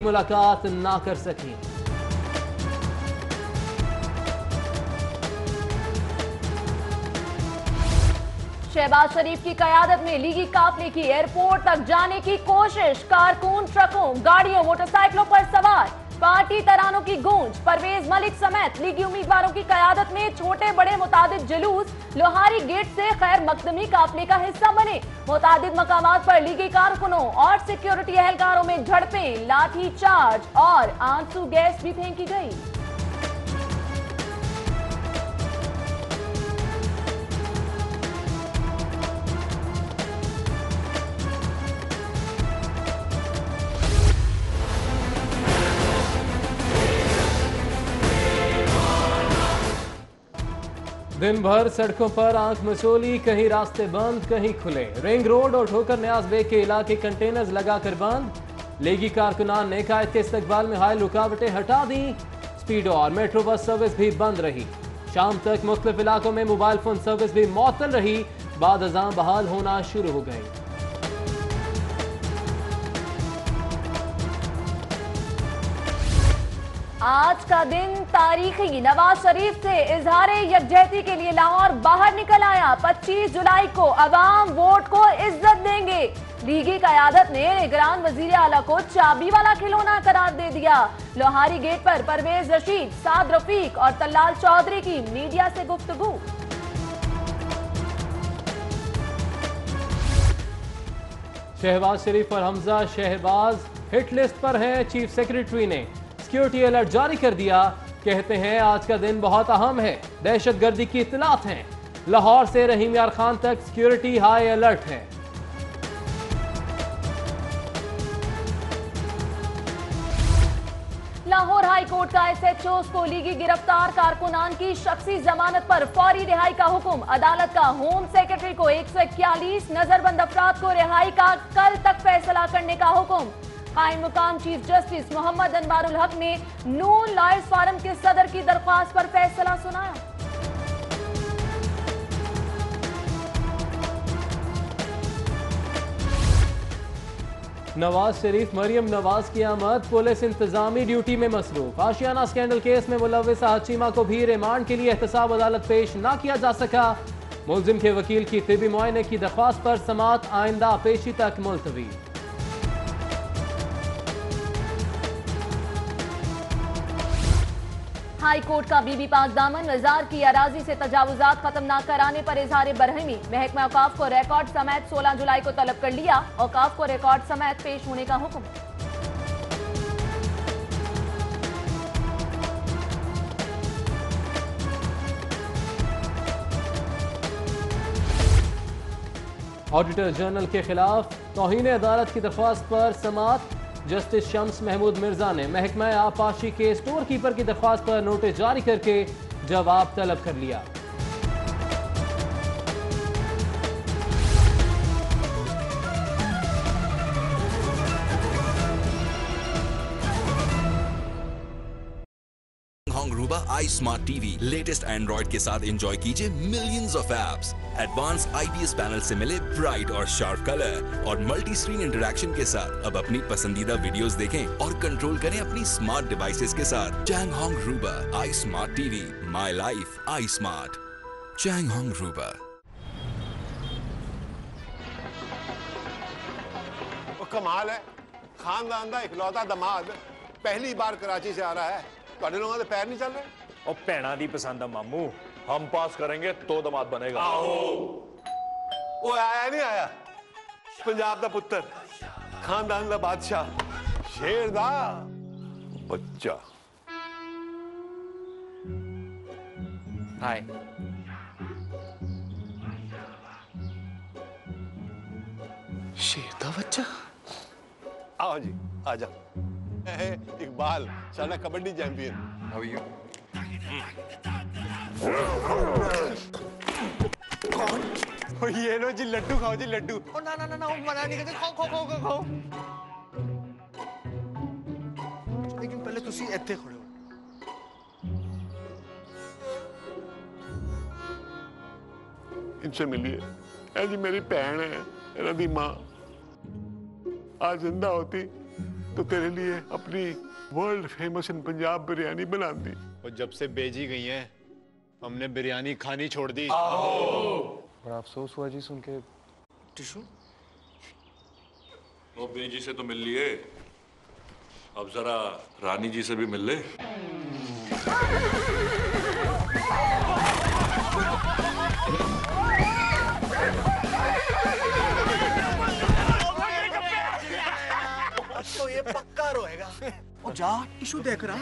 मुलाकात ना कर सकी। शहबाज शरीफ की कयादत में लीगी काफले की एयरपोर्ट तक जाने की कोशिश। कारकुन ट्रकों, गाड़ियों, मोटरसाइकिलों पर सवार, पार्टी तरानों की गूंज। परवेज मलिक समेत लीगी उम्मीदवारों की कयादत में छोटे बड़े मुतादिद जुलूस लोहारी गेट से खैर मकदमी काफले का हिस्सा बने। मुतादिद मकामात पर लीगी कारकुनों और सिक्योरिटी एहलकारों में झड़पें, लाठी चार्ज और आंसू गैस भी फेंकी गई। दिन भर सड़कों पर आंख मचोली, कहीं रास्ते बंद कहीं खुले। रिंग रोड और ठोकर न्याज बेग के इलाके कंटेनर्स लगाकर बंद। लीगी कारकुनान ने कायद के इस्तकबाल में हायल रुकावटें हटा दी। स्पीडो और मेट्रो बस सर्विस भी बंद रही। शाम तक मुख्तलिफ इलाकों में मोबाइल फोन सर्विस भी मुअत्तल रही। बाद अज़ां बहाल होना शुरू हो गई। आज का दिन तारीखी। नवाज शरीफ से इजहार यकजहती के लिए लाहौर बाहर निकल आया। 25 जुलाई को अवाम वोट को इज्जत देंगे। लीगी कयादत ने निगरान वजीर आला को चाबी वाला खिलौना करार दे दिया। लोहारी गेट पर परवेज रशीद, साद रफीक और तल्लाल चौधरी की मीडिया से गुफ्तगू। शहबाज शरीफ और हमजा शहबाज हिट लिस्ट पर हैं। चीफ सेक्रेटरी ने सिक्योरिटी अलर्ट जारी कर दिया। कहते हैं आज का दिन बहुत अहम है। दहशतगर्दी की इत्तलात हैं। लाहौर से रहीम यार खान तक सिक्योरिटी हाई अलर्ट है। लाहौर हाई कोर्ट का एसएचओ को लीगी गिरफ्तार कारकुनान की शख्सी जमानत पर फौरी रिहाई का हुक्म। अदालत का होम सेक्रेटरी को 141 नजरबंद अफराद को रिहाई का कल तक फैसला करने का हुक्म। कायम मुकाम चीफ जस्टिस मोहम्मद अनवारुल हक ने नून लॉयर्स फोरम के सदर की दरख्वास्त पर फैसला सुनाया। नवाज शरीफ मरियम नवाज की आमद। पुलिस इंतजामी ड्यूटी में मसरूफ। आशियाना स्कैंडल केस में मुलव्विसा हचीमा को भी रिमांड के लिए एहतसाब अदालत पेश न किया जा सका। मुलजिम के वकील की तिबी मुआयने की दरख्वास्त पर समाअत आइंदा पेशी तक मुलतवी। हाई कोर्ट का बीबी पाक दामन वजार की अराजी से तजावुजात खत्म न कराने पर इजहार बरहमी। महकमा औकाफ को रिकॉर्ड समेत 16 जुलाई को तलब कर लिया। औकाफ को रिकॉर्ड समेत पेश होने का हुक्म। ऑडिटर जनरल के खिलाफ तौहीन अदालत की दरख्वास्त पर समाअत। जस्टिस शम्स महमूद मिर्जा ने महकमा आपाशी के स्टोर कीपर की दरख्वास्त पर नोटिस जारी करके जवाब तलब कर लिया। रूबा I smart TV latest Android के साथ एंजॉय कीजिए millions of apps. Advance IPS panel से मिले ब्राइट और शार्प कलर और मल्टी स्क्रीन इंटरैक्शन के साथ अब अपनी पसंदीदा वीडियोस देखें और कंट्रोल करें अपनी स्मार्ट डिवाइसेस के साथ। Changhong Ruba I smart TV, my life I smart. Changhong Ruba. कमाल है, खानदान का इकलौता दमाद पहली बार कराची से आ रहा है। ਤੁਹਾਡੇ ਲੋਕਾਂ ਦੇ ਪੈਰ ਨਹੀਂ ਚੱਲ ਰਹੇ। और भैणा दी पसंद है मामू, हम पास करेंगे तो दमाद बनेगा। वो आया नहीं आया, पंजाब दा पुत्र, खानदान दा बादशाह, शेर दा बच्चा। हाय शेर दा बच्चा। आओ जी, आ जा। इकबाल साडा kabaddi champion. How are you? कौन? ये लो जी लड्डू खाओ जी लड्डू। ओ ना ना ना ना मना नहीं करते, खाओ खाओ खाओ खाओ। लेकिन पहले तुसी इत्थे खड़े हो। इनसे मिलिए। ऐ जी मेरी भैन है, इन्हां दी मां। आज जिंदा होती तो तेरे लिए अपनी world famous in Punjab biryani बना दी। और जब से बेजी गई हैं हमने बिरयानी खानी छोड़ दी। बड़ा अफसोस हुआ जी सुन के। टिशू वो बेजी से तो मिल लिए, अब जरा रानी जी से भी मिल ले। तो ये पक्का रोएगा। ओ जा टिशू देख रहा।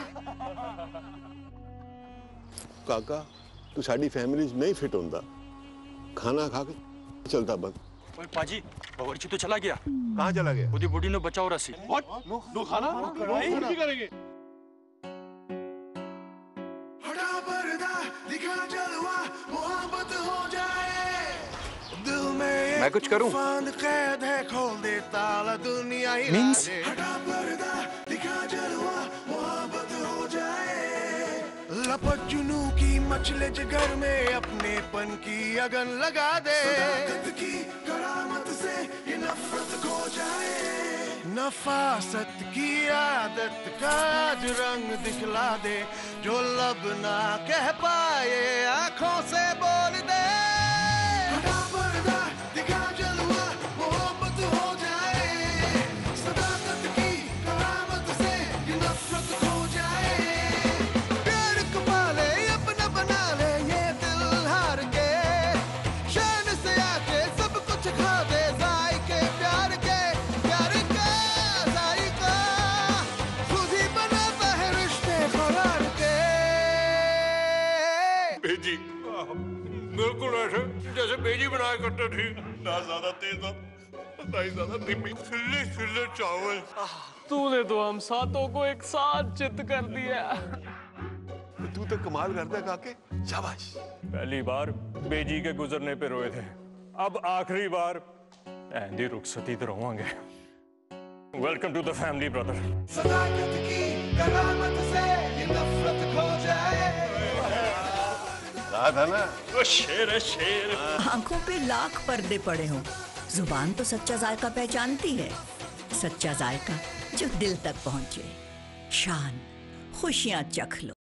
काका तू साडी फैमिली नहीं फिट होंदा, खाना खा के चलता बंद। ओए पाजी बावर्ची तो चला गया। कहाँ चला गया? ओदी बॉडी ने बचाओ रसी। नो खाना नहीं करेंगे। हटा पर्दा दिखा जलवा मोहब्बत हो जाए दिल में। मैं कुछ करूं? कैद है खोल दे ताला दुनिया ही Means? हटा पर्दा दिखा जलवा मोहब्बत हो जाए लपट जुनू की मचले जिगर में अपनेपन की अगन लगा दे। सदाकत की करामत से ये नफरत खो जाए नफासत की आदत का आज रंग दिखला दे जो लब ना कह पाए आंखों से बोल दे। हटा पर्दा दिखा जलवा मोहब्बत हो जाए सदाकत की करामत से ये नफरत खो जाए प्यार को पाले अपना बना ले ये दिल हार के शान से आके सब कुछ खा दे जायके प्यार के प्यार का जायका खुद ही बनाता है रिश्ते करार के। बेजी बिल्कुल ऐसे जैसे बेजी बनाया करते थे, ना ज्यादा तेज ना ही ज्यादा धीमी, खिले खिले चावल। तूने तो हम सातों को एक साथ चित कर दिया। तू तो कमाल करता है काके, शाबाश। पहली बार बेजी के गुजरने पे रोए थे, अब आखिरी बार एंडी रुखसती तो रोवांगे। Welcome to the family brother. सदाकत की करामत से ये नफरत खो जाए। कहा था ना वो शेर है शेर। आंखों पे लाख पर्दे पड़े हों, जुबान तो सच्चा जायका पहचानती है। सच्चा जायका जो दिल तक पहुंचे। शान खुशियां चख लो।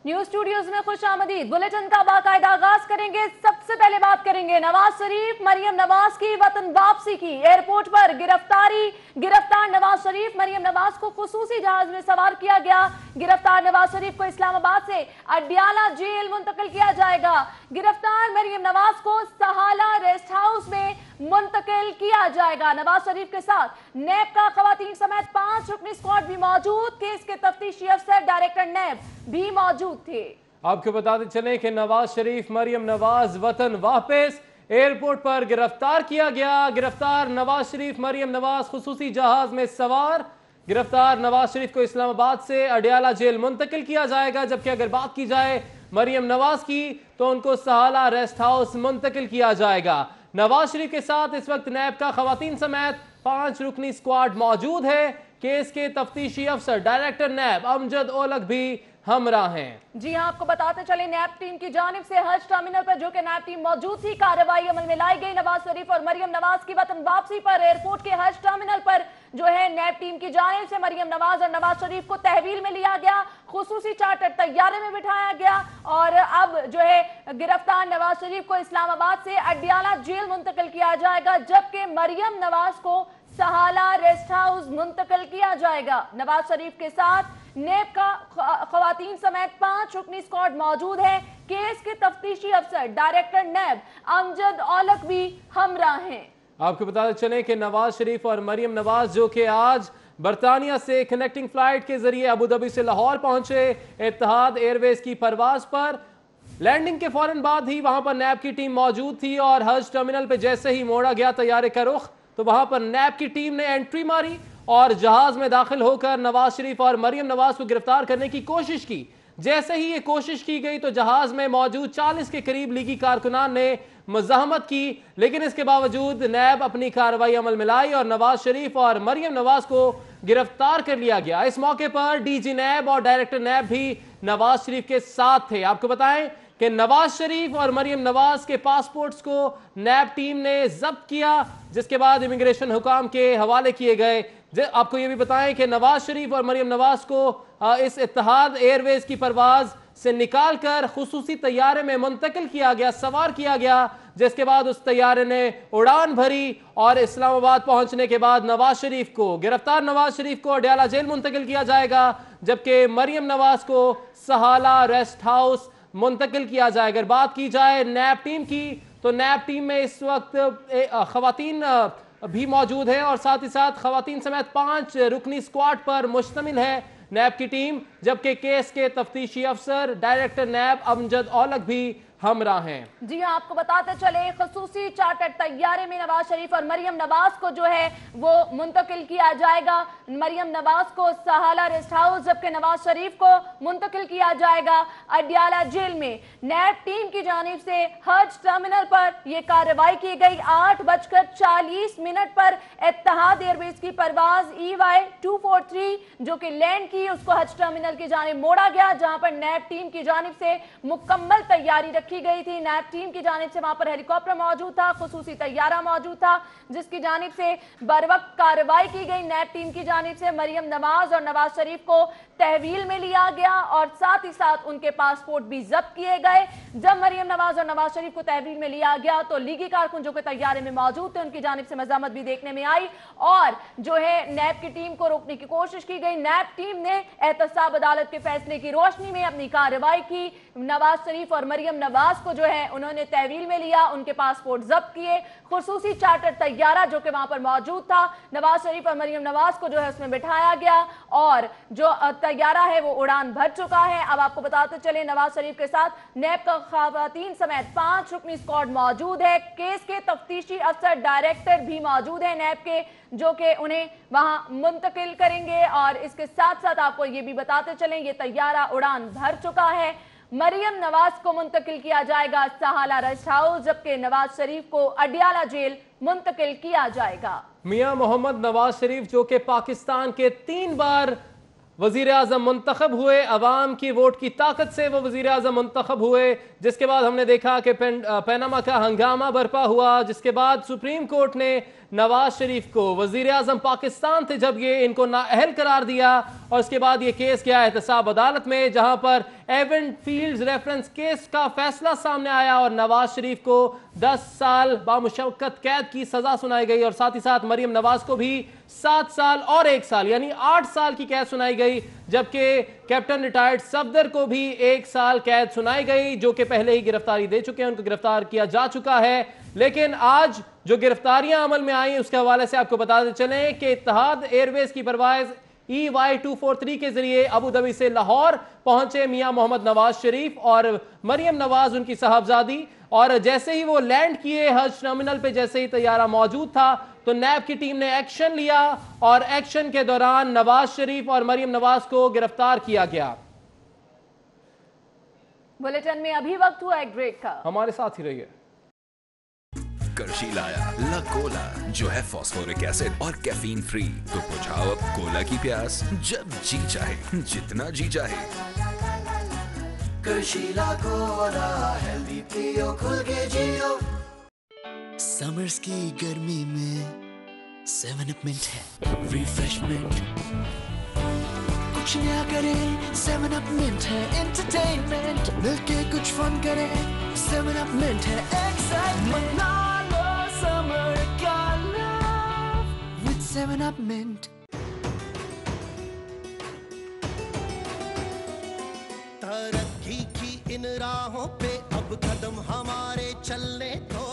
न्यूज स्टूडियोज में खुशामदीद। बुलेटिन का बाकायदा आगाज करेंगे। सबसे पहले बात करेंगे नवाज शरीफ मरियम नवाज की वतन वापसी की। एयरपोर्ट पर गिरफ्तार नवाज शरीफ मरियम नवाज को खुसूसी जहाज में सवार किया गया। गिरफ्तार नवाज शरीफ को इस्लामाबाद से अडियाला जेल मुंतकिल किया जाएगा। गिरफ्तार मरियम नवाज को सहाला रेस्ट हाउस में मुंतकिल किया जाएगा। नवाज शरीफ के साथ नैब का खवातीन समेत 5 रुकनी स्क्वाड भी मौजूद। केस के तफ्तीशी अफसर डायरेक्टर नैब भी मौजूद थे। आपको बताते चलें कि नवाज शरीफ मरियम नवाज वतन वापस। एयरपोर्ट पर गिरफ्तार किया गया। गिरफ्तार नवाज शरीफ मरियम नवाज खुसूसी जहाज में सवार। गिरफ्तार नवाज शरीफ को इस्लामाबाद से अडियाला जेल मुंतकिल किया जाएगा। जबकि अगर बात की जाए मरियम नवाज की तो उनको सहाला रेस्ट हाउस मुंतकिल किया जाएगा। नवाज शरीफ के साथ इस वक्त नैब का खवातीन समेत 5 रुकनी स्क्वाड मौजूद है। केस के तफ्तीशी अफसर डायरेक्टर नैब अमजद ओलक भी हमरा हैं। जी हां, आपको बताते चले नैब टीम की जानिब से हज टर्मिनल पर जो कि नैब टीम मौजूद थी, कार्रवाई अमल में लाई गई। नवाज शरीफ और मरियम नवाज की वतन वापसी पर एयरपोर्ट के हज टर्मिनल पर जो है नैब टीम की जानिब से मरियम नवाज और नवाज शरीफ को तहवील में लिया गया। खुसूसी चार्टर तैयारे में बिठाया गया और अब जो है गिरफ्तार नवाज शरीफ को इस्लामाबाद से अडियाला जेल मुंतकिल किया जाएगा। जबकि मरियम नवाज को सहाला रेस्ट हाउस मुंतकिल किया जाएगा। नवाज शरीफ के साथ नैब का खवातीन समेत 5 रुकनी स्क्वाड मौजूद है। केस के तफ्तीशी अफसर डायरेक्टर नैब अमजद औलक भी हमरा हैं। आपको बताते चले कि नवाज शरीफ और मरियम नवाज जो कि आज बरतानिया से कनेक्टिंग फ्लाइट के जरिए अबू धाबी से लाहौर पहुंचे, इत्तेहाद एयरवेज की परवाज पर लैंडिंग के फौरन बाद ही वहां पर नैब की टीम मौजूद थी और हज टर्मिनल पे जैसे ही मोड़ा गया तैयारे का रुख तो वहां पर नैब की टीम ने एंट्री मारी और जहाज में दाखिल होकर नवाज शरीफ और मरियम नवाज को गिरफ्तार करने की कोशिश की। जैसे ही ये कोशिश की गई तो जहाज में मौजूद 40 के करीब लीगी कारकुनान ने मज़ाहमत की, लेकिन इसके बावजूद नैब अपनी कार्रवाई अमल में लाई और नवाज शरीफ और मरियम नवाज को गिरफ्तार कर लिया गया। इस मौके पर डीजी नैब और डायरेक्टर नैब भी नवाज शरीफ के साथ थे। आपको बताएं कि नवाज शरीफ और मरियम नवाज के पासपोर्ट्स को नैब टीम ने जब्त किया, जिसके बाद इमिग्रेशन हुकाम के हवाले किए गए। आपको ये भी बताएं कि नवाज शरीफ और मरियम नवाज को इस इत्तेहाद एयरवेज की परवाज से निकालकर खुसूसी तैयारे में मुंतकिल किया गया, सवार किया गया, जिसके बाद उस तैयारे ने उड़ान भरी और इस्लामाबाद पहुंचने के बाद नवाज शरीफ को, गिरफ्तार नवाज शरीफ को अडयाला जेल मुंतकिल किया जाएगा, जबकि मरियम नवाज को सहाला रेस्ट हाउस मुंतकिल किया जाएगा। अगर बात की जाए नैब टीम की, तो नैब टीम में इस वक्त खवातीन भी मौजूद है और साथ ही साथ खवातीन समेत 5 रुकनी स्क्वाड पर मुश्तमिल है नैब की टीम, जबकि केस के तफ्तीशी अफसर डायरेक्टर नैब अमजद औलख भी हमरा हैं। जी हाँ, आपको बताते चले खसूसी चार्टर्ड तैयारे में नवाज शरीफ और मरियम नवाज को जो है वो मुंतकिल किया जाएगा। मरियम नवाज को सहाला रेस्ट हाउस, जबकि नवाज शरीफ को मुंतकिल किया जाएगा अडयाला जेल में। नैब टीम की जानिब से हज टर्मिनल पर यह कार्रवाई की गई। 8:40 पर इत्तेहाद एयरवेज की परवाज EY-243 जो कि लैंड की, उसको हज टर्मिनल की जानिब मोड़ा गया, जहां पर नैब टीम की जानिब से मुकम्मल तैयारी रखी गई थी। नैब टीम की जानिब से वहां पर हेलीकॉप्टर मौजूद था, खुसूसी तैयारा मौजूद था, जिसकी जानिब से बरवक्त कार्रवाई की गई। नैब टीम की जानिब से मरियम नवाज और नवाज शरीफ को तहवील में लिया गया और साथ ही साथ उनके पासपोर्ट भी जब्त किए गए। जब मरियम नवाज और नवाज शरीफ को तहवील में लिया गया तो लीगी कारकुन जो कि तैयारे में मौजूद थे, उनकी जानिब से मज़ामत भी देखने में आई और जो है नैब की टीम को रोकने की कोशिश की गई। नैब टीम ने एहतसाब अदालत के फैसले की रोशनी में अपनी कार्रवाई की। नवाज शरीफ और मरियम नवाज को जो है उन्होंने तहवील में लिया, उनके पासपोर्ट जब्त किए। खुसूसी चार्टर तैयारा जो कि वहां पर मौजूद था, नवाज शरीफ और मरियम नवाज को जो है उसमें बिठाया गया और जो तैयारा है वो उड़ान भर चुका है। अब आपको बताते चले नवाज शरीफ के साथ नैब का खवातीन समेत 5 रुकनी स्क्वाड मौजूद है। केस के तफ्तीशी अफसर डायरेक्टर भी मौजूद है नैब के, जो कि उन्हें वहां मुंतकिल करेंगे। और इसके साथ साथ आपको ये भी बताते चलें ये तैयारा उड़ान भर चुका है। मरियम नवाज को मुंतकिल किया जाएगा सहाला रेस्ट हाउस, जबकि नवाज शरीफ को अडयाला जेल मुंतकिल किया जाएगा। मियां मोहम्मद नवाज शरीफ जो कि पाकिस्तान के 3 बार वजीर आजम मुंतखब हुए, अवाम की वोट की ताकत से वो वजीर आजम मुंतखब हुए, जिसके बाद हमने देखा कि पैनामा का हंगामा बरपा हुआ, जिसके बाद सुप्रीम कोर्ट ने नवाज शरीफ को वजीर आजम पाकिस्तान थे जब ये इनको नाअहल करार दिया और उसके बाद ये केस गया एहतसाब अदालत में, जहां पर एवेंट फील्ड्स रेफरेंस केस का फैसला सामने आया और नवाज शरीफ को 10 साल बामुशक्कत कैद की सजा सुनाई गई और साथ ही साथ मरियम नवाज को भी 7 साल और 1 साल यानी 8 साल की कैद सुनाई गई, जबकि कैप्टन रिटायर्ड सफदर को भी 1 साल कैद सुनाई गई, जो कि पहले ही गिरफ्तारी दे चुके हैं, उनको गिरफ्तार किया जा चुका है। लेकिन आज जो गिरफ्तारियां अमल में आई उसके हवाले से आपको बताते चलें कि इत्तेहाद एयरवेज की परवाज EY-243 के जरिए अबू धाबी से लाहौर पहुंचे मियां मोहम्मद नवाज शरीफ और मरियम नवाज उनकी साहबजादी, और जैसे ही वो लैंड किए हज टर्मिनल पे, जैसे ही तैयारा मौजूद था तो नैब की टीम ने एक्शन लिया और एक्शन के दौरान नवाज शरीफ और मरियम नवाज को गिरफ्तार किया गया। बुलेटिन में अभी वक्त हुआ एक ब्रेक का, हमारे साथ ही रहिए। करशी लाया ला कोला जो है फॉस्फोरिक एसिड और कैफीन फ्री, तो बुझाओ अब कोला की प्यास जब जी चाहे, जितना जी चाहे। करशी ला कोला, हेल्दी पियो, खुल के जियो। समर्स की गर्मी में 7 अप मिंट है रिफ्रेशमेंट, कुछ नया करें 7 अप मिंट है एंटरटेनमेंट, मिलके कुछ फन करें 7 अप मिंट है एक्साइटमेंट, ना लो समर का लव विद 7 अप मिंट। तरक्की की इन राहों पे अब कदम हमारे चलने दो,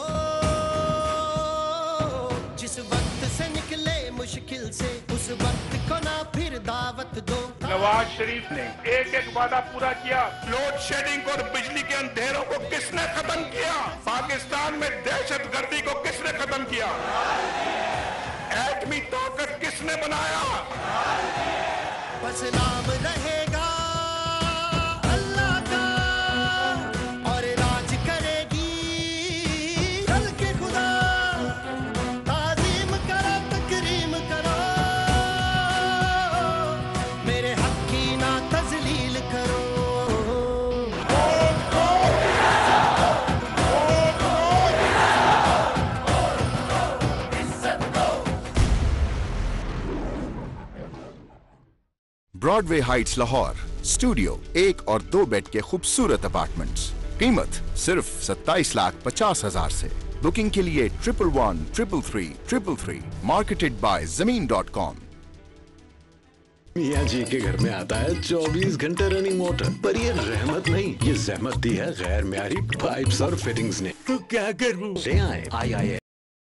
जिस वक्त से निकले मुश्किल से उस वक्त को ना फिर दावत दो। नवाज शरीफ ने एक एक वादा पूरा किया। लोड शेडिंग और बिजली के अंधेरों को किसने खत्म किया? पाकिस्तान में दहशतगर्दी को किसने खत्म किया? एटमी ताकत किसने बनाया? बस नाम रहेगा अल्लाह का और राज करेगी कल के खुदा। ताज़ीम करो, तकरीम करो, मेरे हक की ना तज़लील करो। ब्रॉडवे हाइट्स लाहौर, स्टूडियो 1 और 2 बेड के खूबसूरत अपार्टमेंट्स। कीमत सिर्फ 27,50,000 से। बुकिंग के लिए 11113333 मार्केटेड बाय ज़मीन.com। मियाँ जी के घर में आता है 24 घंटे रनिंग मोटर, पर ये रहमत नहीं, ये जहमत दी है गैर म्यारी पाइप्स और फिटिंग्स ने। तो क्या करूं? ले आए IIL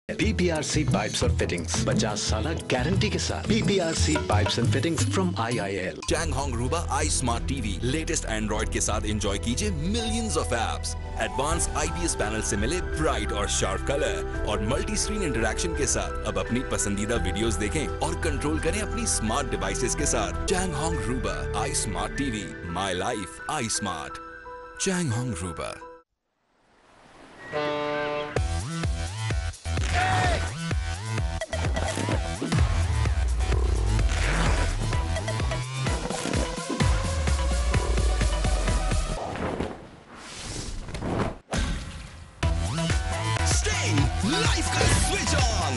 PPRC पाइप्स और फिटिंग्स 50 साल गारंटी के साथ। PPRC pipes and fittings from IIL। Changhong Ruba iSmart TV latest Android के साथ एंजॉय कीजिए millions of apps. Advance IPS panel से मिले ब्राइट और शार्प कलर और मल्टी स्क्रीन इंटरैक्शन के साथ अब अपनी पसंदीदा वीडियोस देखें और कंट्रोल करें अपनी स्मार्ट डिवाइसेस के साथ। Changhong Ruba iSmart TV, My Life iSmart। Changhong Ruba। Life का स्विच ऑन।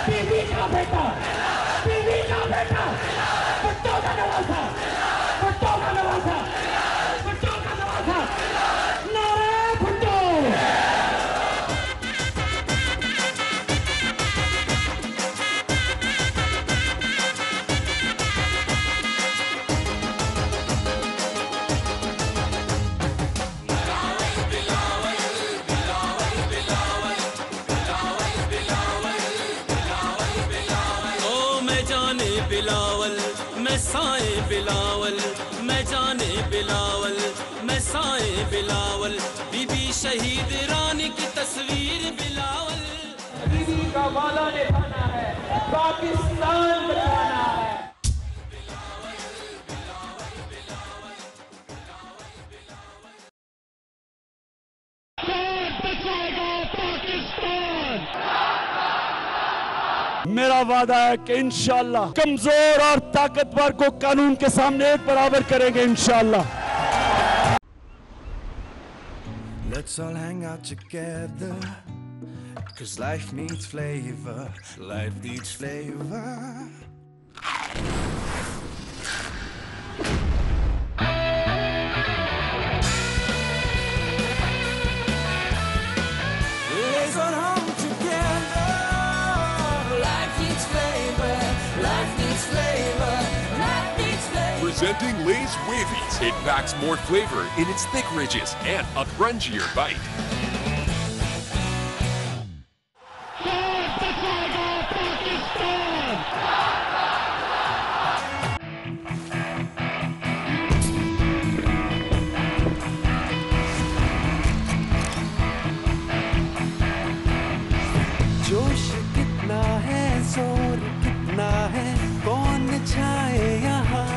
बीवी का बेटा, बीवी का बेटा, बच्चों का नवासा, बच्चों का नवासा, बच्चों का नवासा, नारे भुट्टो। बिलावल मैं साए बिलावल, मैं जाने बिलावल मैं साए बिलावल। बीबी शहीद रानी की तस्वीर बिलावल। बीबी का वादा निभाना है, पाकिस्तान बचाना है। बचाएगा पाकिस्तान। मेरा वादा है कि इंशाअल्लाह कमजोर और ताकतवर को कानून के सामने एक बराबर करेंगे इंशाअल्लाह। Let's all hang out together, 'cause life needs flavor, life needs flavor. Let's all hang together, life needs flavor, life needs flavor, life needs flavor. Presenting Lay's Wavies. It packs more flavor in its thick ridges and a crunchier bite. जोश कितना है, जोर कितना है, कौन छाए यहाँ?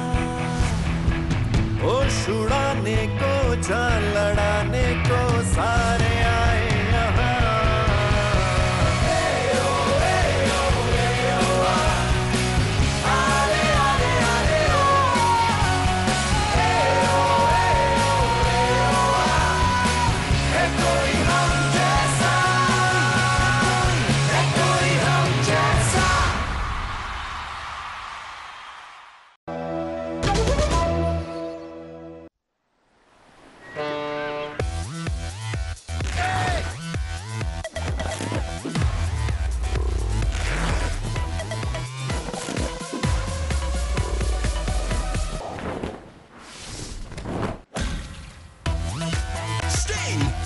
होश उड़ाने को, जान लड़ाने को सारे आए यहाँ।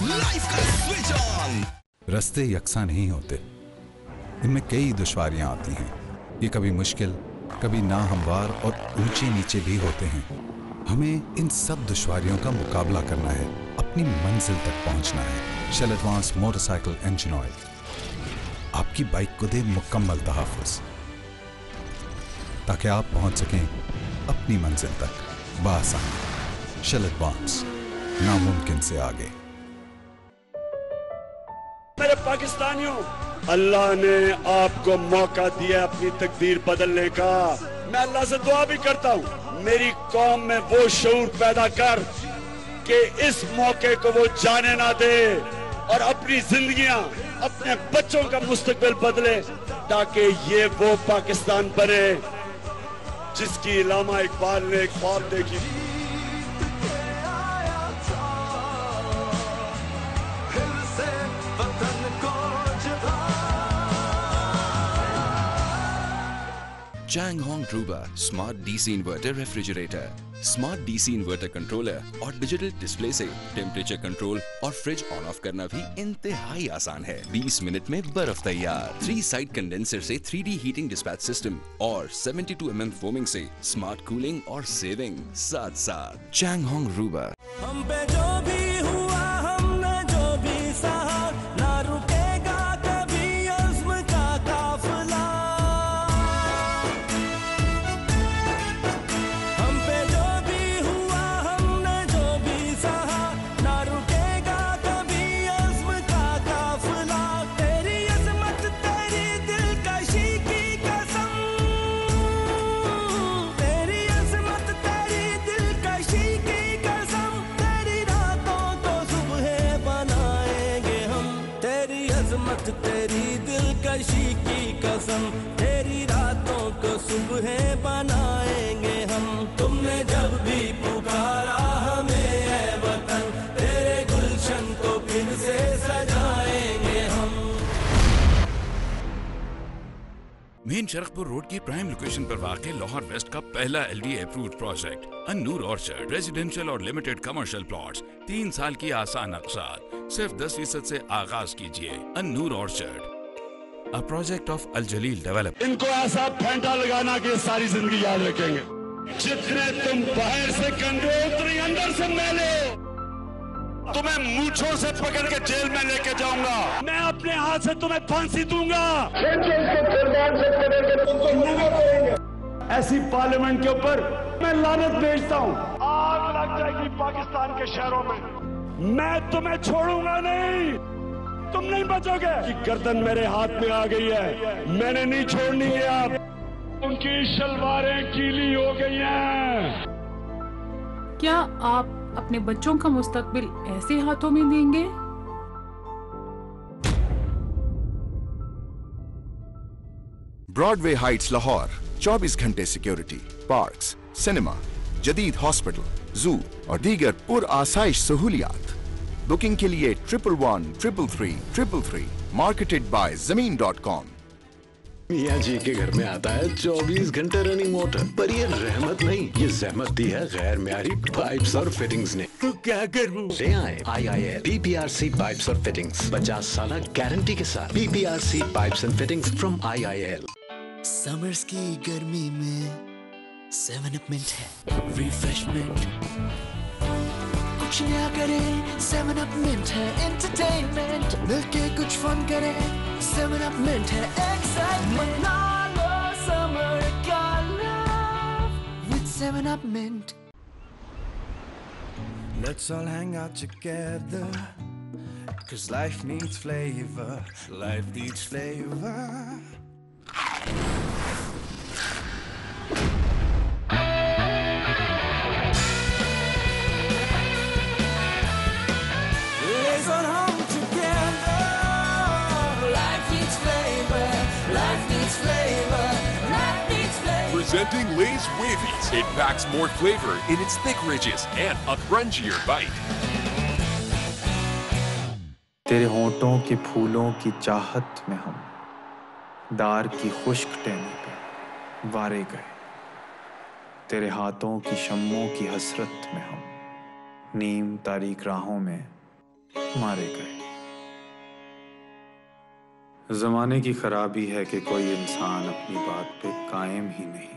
लाइफ का स्विच ऑन। रास्ते यकसा नहीं होते, इनमें कई दुश्वारियां आती हैं। ये कभी मुश्किल, कभी नाहमवार और ऊंचे नीचे भी होते हैं। हमें इन सब दुश्वारियों का मुकाबला करना है, अपनी मंजिल तक पहुंचना है। Shell Advance motorcycle engine oil आपकी बाइक को दे मुकम्मल तहफ़्फ़ुज़, ताकि आप पहुंच सकें अपनी मंजिल तक बासानी। शेल एडवांस, नामुमकिन से आगे। मेरे पाकिस्तानियों, अल्लाह ने आपको मौका दिया अपनी तकदीर बदलने का। मैं अल्लाह से दुआ भी करता हूँ मेरी कौम में वो शऊर पैदा कर कि इस मौके को वो जाने ना दे और अपनी जिंदगियां अपने बच्चों का मुस्तकबिल बदले, ताकि ये वो पाकिस्तान बने जिसकी इल्लामा इकबाल ने एक ख्वाब देखी। Changhong Druba Smart DC Inverter Refrigerator, Smart DC Inverter Controller और डिजिटल डिस्प्ले से टेम्परेचर कंट्रोल और फ्रिज ऑन ऑफ करना भी इंतहाई आसान है। 20 मिनट में बर्फ तैयार। 3 साइड कंडेंसर से 3D हीटिंग डिस्पैच सिस्टम और 72 mm फोमिंग से स्मार्ट कूलिंग और सेविंग साथ साथ। Changhong Druba। हम पे जो भी हुआ हमने जो भी सहा ना रुकेगा कभी अज़्म का काफिला। हम पे जो भी हुआ हमने जो भी सहा ना रुकेगा कभी अज़्म का काफिला। तेरी अज़मत तेरी दिलकशी की कसम, तेरी अज़मत तेरी दिलकशी की कसम, तेरी रातों को सुबह बनाएंगे हम। तेरी अज़मत तेरी दिलकशी की कसम, तेरी रातों को सुबह बनाएंगे हम। तुमने जब भी पुकारा हमें ऐ वतन, तेरे गुलशन को फिर से सजाएंगे हम। मेन शरखपुर रोड की प्राइम लोकेशन पर वाक़ लाहौर वेस्ट का पहला LD approved project Annoor orchard residential और लिमिटेड कमर्शियल प्लॉट्स, 3 साल की आसान अक़सात, सिर्फ 10% से आगाज कीजिए। Annoor orchard, a project of Al Jalil develop. इनको ऐसा फेंटा लगाना कि सारी जिंदगी याद रखेंगे। जितने तुम बाहर से गंदे हो उतने अंदर से मैले हो। तुम्हें मूंछों से पकड़ के जेल में लेके जाऊंगा। मैं अपने हाथ से तुम्हें फांसी दूंगा। ऐसी पार्लियामेंट के ऊपर मैं लानत भेजता हूँ। आग लग जाएगी पाकिस्तान के शहरों में। मैं तुम्हें छोड़ूंगा नहीं, तुम नहीं बचोगे। कि गर्दन मेरे हाथ में आ गई है, मैंने नहीं छोड़नी है। आप उनकी शलवारें गीली हो गई हैं। क्या आप अपने बच्चों का मुस्तकबिल ऐसे हाथों में देंगे? ब्रॉडवे हाइट्स लाहौर 24 घंटे सिक्योरिटी, पार्क्स, सिनेमा, जदीद हॉस्पिटल, जू और दीगर पुरआसाइश सहूलियात। बुकिंग के लिए 11133333 मार्केटेड बाय ज़मीन.com। मियाँ जी के घर में आता है 24 घंटे रनिंग मोटर, पर ये रहमत नहीं, ये ज़हमत दी है गैर म्यारी पाइप्स और फिटिंग्स ने। तो क्या करूं? ले आए IIL PPRC पाइप्स और फिटिंग्स 50 साल गारंटी के साथ। PPRC pipes and fittings from IIL। Summers की गर्मी में 7 अप मिंट है रिफ्रेशमेंट, कुछ नया करे 7 अप मिंट है एंटरटेनमेंट, मिलके कुछ फन करे 7 अप मिंट है एक्साइटमेंट। मना लो समर का love with 7 up mint. Let's all hang out together, 'cause life needs flavor, life needs flavor. Let's all home together. Life needs flavor, life needs flavor, life needs flavor. Presenting Lay's Wavies. It packs more flavor in its thick ridges and a crunchier bite. तेरे होंठों के फूलों की चाहत में हम दार की खुश्क टहनी पे वारे गए। तेरे हाथों की शम्मों की हसरत में हम नीम तारीक राहों में मारे गए। जमाने की खराबी है कि कोई इंसान अपनी बात पे कायम ही नहीं,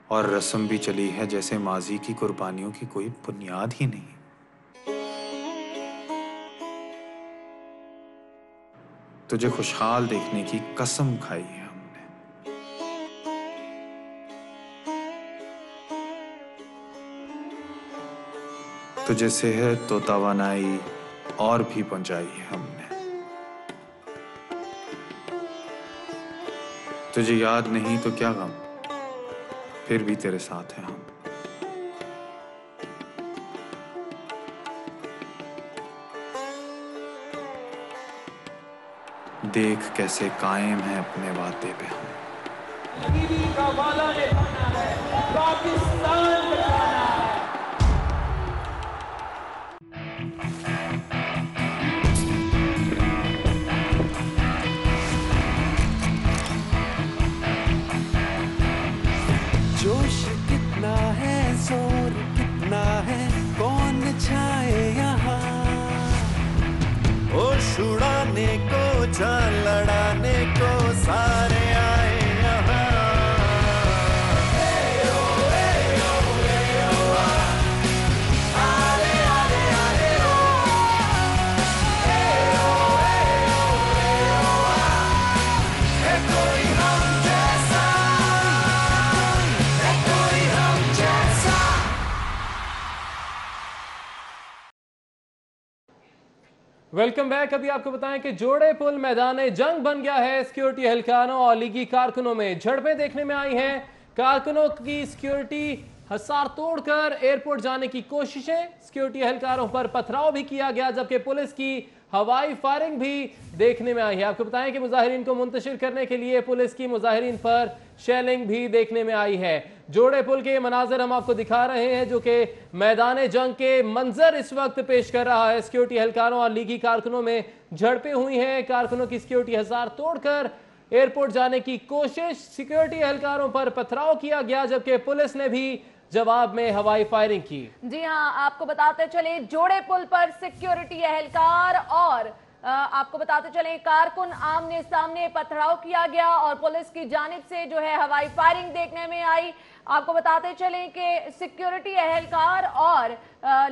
और रस्म भी चली है जैसे माजी की कुर्बानियों की कोई बुनियाद ही नहीं। तुझे खुशहाल देखने की कसम खाई है हमने। तुझे सेहत तो तवानाई और भी पहुंचाई है हमने। तुझे याद नहीं तो क्या गम, फिर भी तेरे साथ हैं हम। देख कैसे कायम है अपने वादे पे हम। बीवी का वादा निभाना है, पाकिस्तान बचाना है। जोश कितना है, जोर कितना है, कौन छाए यहाँ। होश उड़ाने को, जान लड़ाने को सारे आए यहाँ। Welcome back. अभी आपको बताएं कि जोड़े पुल मैदान जंग बन गया है। सिक्योरिटी एहलकारों और लीगी कारकुनों में झड़पें देखने में आई हैं। कारकुनों की सिक्योरिटी हसार तोड़कर एयरपोर्ट जाने की कोशिशें, सिक्योरिटी एहलकारों पर पथराव भी किया गया, जबकि पुलिस की हवाई फायरिंग भी देखने में आई है। आपको बताएं कि मुजाहिरीन को मुंतशिर करने के लिए पुलिस की मुजाहिरीन पर शेलिंग भी देखने में आई है। जोड़े पुल के मनाजर हम आपको दिखा रहे हैं, जो कि मैदान जंग के मंजर इस वक्त पेश कर रहा है। सिक्योरिटी एहलकारों और लीगी कारकुनों में झड़पें हुई हैं। कारकुनों की सिक्योरिटी हसार तोड़कर एयरपोर्ट जाने की कोशिश, सिक्योरिटी एहलकारों पर पथराव किया गया, जबकि पुलिस ने भी जवाब में हवाई फायरिंग की। जी हां, आपको बताते चले जोड़े पुल पर सिक्योरिटी एहलकार और आपको बताते चले कारकुन आमने सामने पथराव किया गया और पुलिस की जानिब से जो है हवाई फायरिंग देखने में आई। आपको बताते चले कि सिक्योरिटी एहलकार और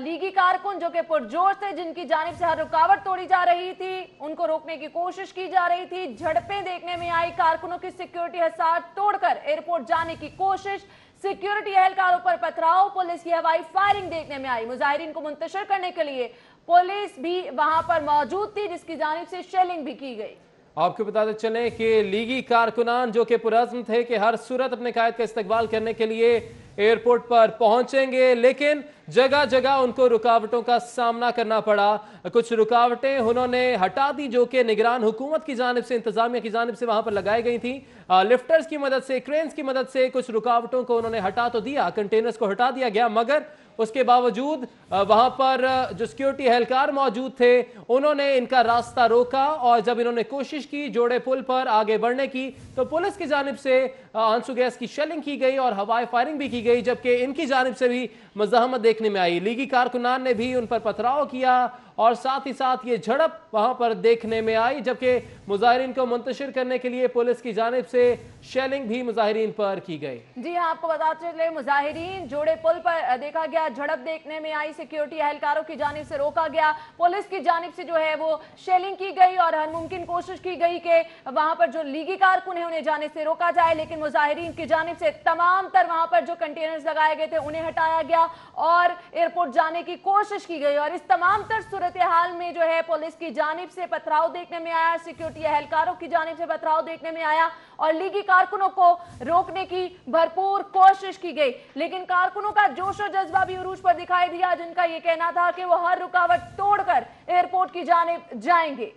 लीगी कारकुन जो कि पुरजोर थे, जिनकी जानिब से हर रुकावट तोड़ी जा रही थी, उनको रोकने की कोशिश की जा रही थी। झड़पें देखने में आई, कारकुनों की सिक्योरिटी हसार तोड़कर एयरपोर्ट जाने की कोशिश, सिक्योरिटी एहलकारों पर पथराव, पुलिस की हवाई फायरिंग देखने में आई। मुजाहिरीन को मुंतशिर करने के लिए पुलिस भी वहां पर मौजूद थी, जिसकी जानिब से शेलिंग भी की गई। आपको बताते चलें कि लीगी कारकुनान जो कि पुरअज़्म थे कि हर सूरत अपने कायद का इस्तकबाल करने के लिए एयरपोर्ट पर पहुंचेंगे, लेकिन जगह जगह उनको रुकावटों का सामना करना पड़ा। कुछ रुकावटें उन्होंने हटा दी जो कि निगरान हुकूमत की जानिब से, इंतजामिया की जानिब से वहां पर लगाई गई थी। लिफ्टर्स की मदद से, क्रेन्स की मदद से कुछ रुकावटों को उन्होंने हटा तो दिया, कंटेनर्स को हटा दिया गया, मगर उसके बावजूद वहां पर जो सिक्योरिटी एहलकार मौजूद थे उन्होंने इनका रास्ता रोका और जब इन्होंने कोशिश की जोड़े पुल पर आगे बढ़ने की तो पुलिस की जानिब से आंसू गैस की शेलिंग की गई और हवाई फायरिंग भी की गई, जबकि इनकी जानिब से भी मज़ाहमत देखने में आई। लीगी कारकुनान ने भी उन पर पथराव किया और साथ ही साथ ये झड़प वहां पर देखने में आई, जबकि मुजाहिरीन को मुंतशिर करने के लिए पुलिस की जानिब से शेलिंग भी मुजाहिरीन पर की गई। जी हाँ, आपको बताते चले मुजाहिरीन जोड़े पुल पर देखा गया, झड़प देखने में आई, सिक्योरिटी एहलकारों की जानिब से रोका गया, पुलिस की जानिब से जो है वो शेलिंग की गई और हर मुमकिन कोशिश की गई कि वहां पर जो लीगी कारकुन है उन्हें जाने से रोका जाए, लेकिन मुजाहिरीन की जानिब से तमाम तर वहां पर जो कंटेनर्स लगाए गए थे उन्हें हटाया गया और एयरपोर्ट जाने की कोशिश की गई। और इस तमाम तर सूरत हाल में जो है पुलिस की जानिब से पथराव देखने में आया, सिक्योरिटी एहलकारों की जानिब से पथराव देखने में आया और लीगी कारकुनों को रोकने की भरपूर कोशिश की गई, लेकिन कारकुनों का जोश और जज्बा भी उरूज पर दिखाई दिया, जिनका यह कहना था कि वो हर रुकावट तोड़कर एयरपोर्ट की जानिब जाएंगे।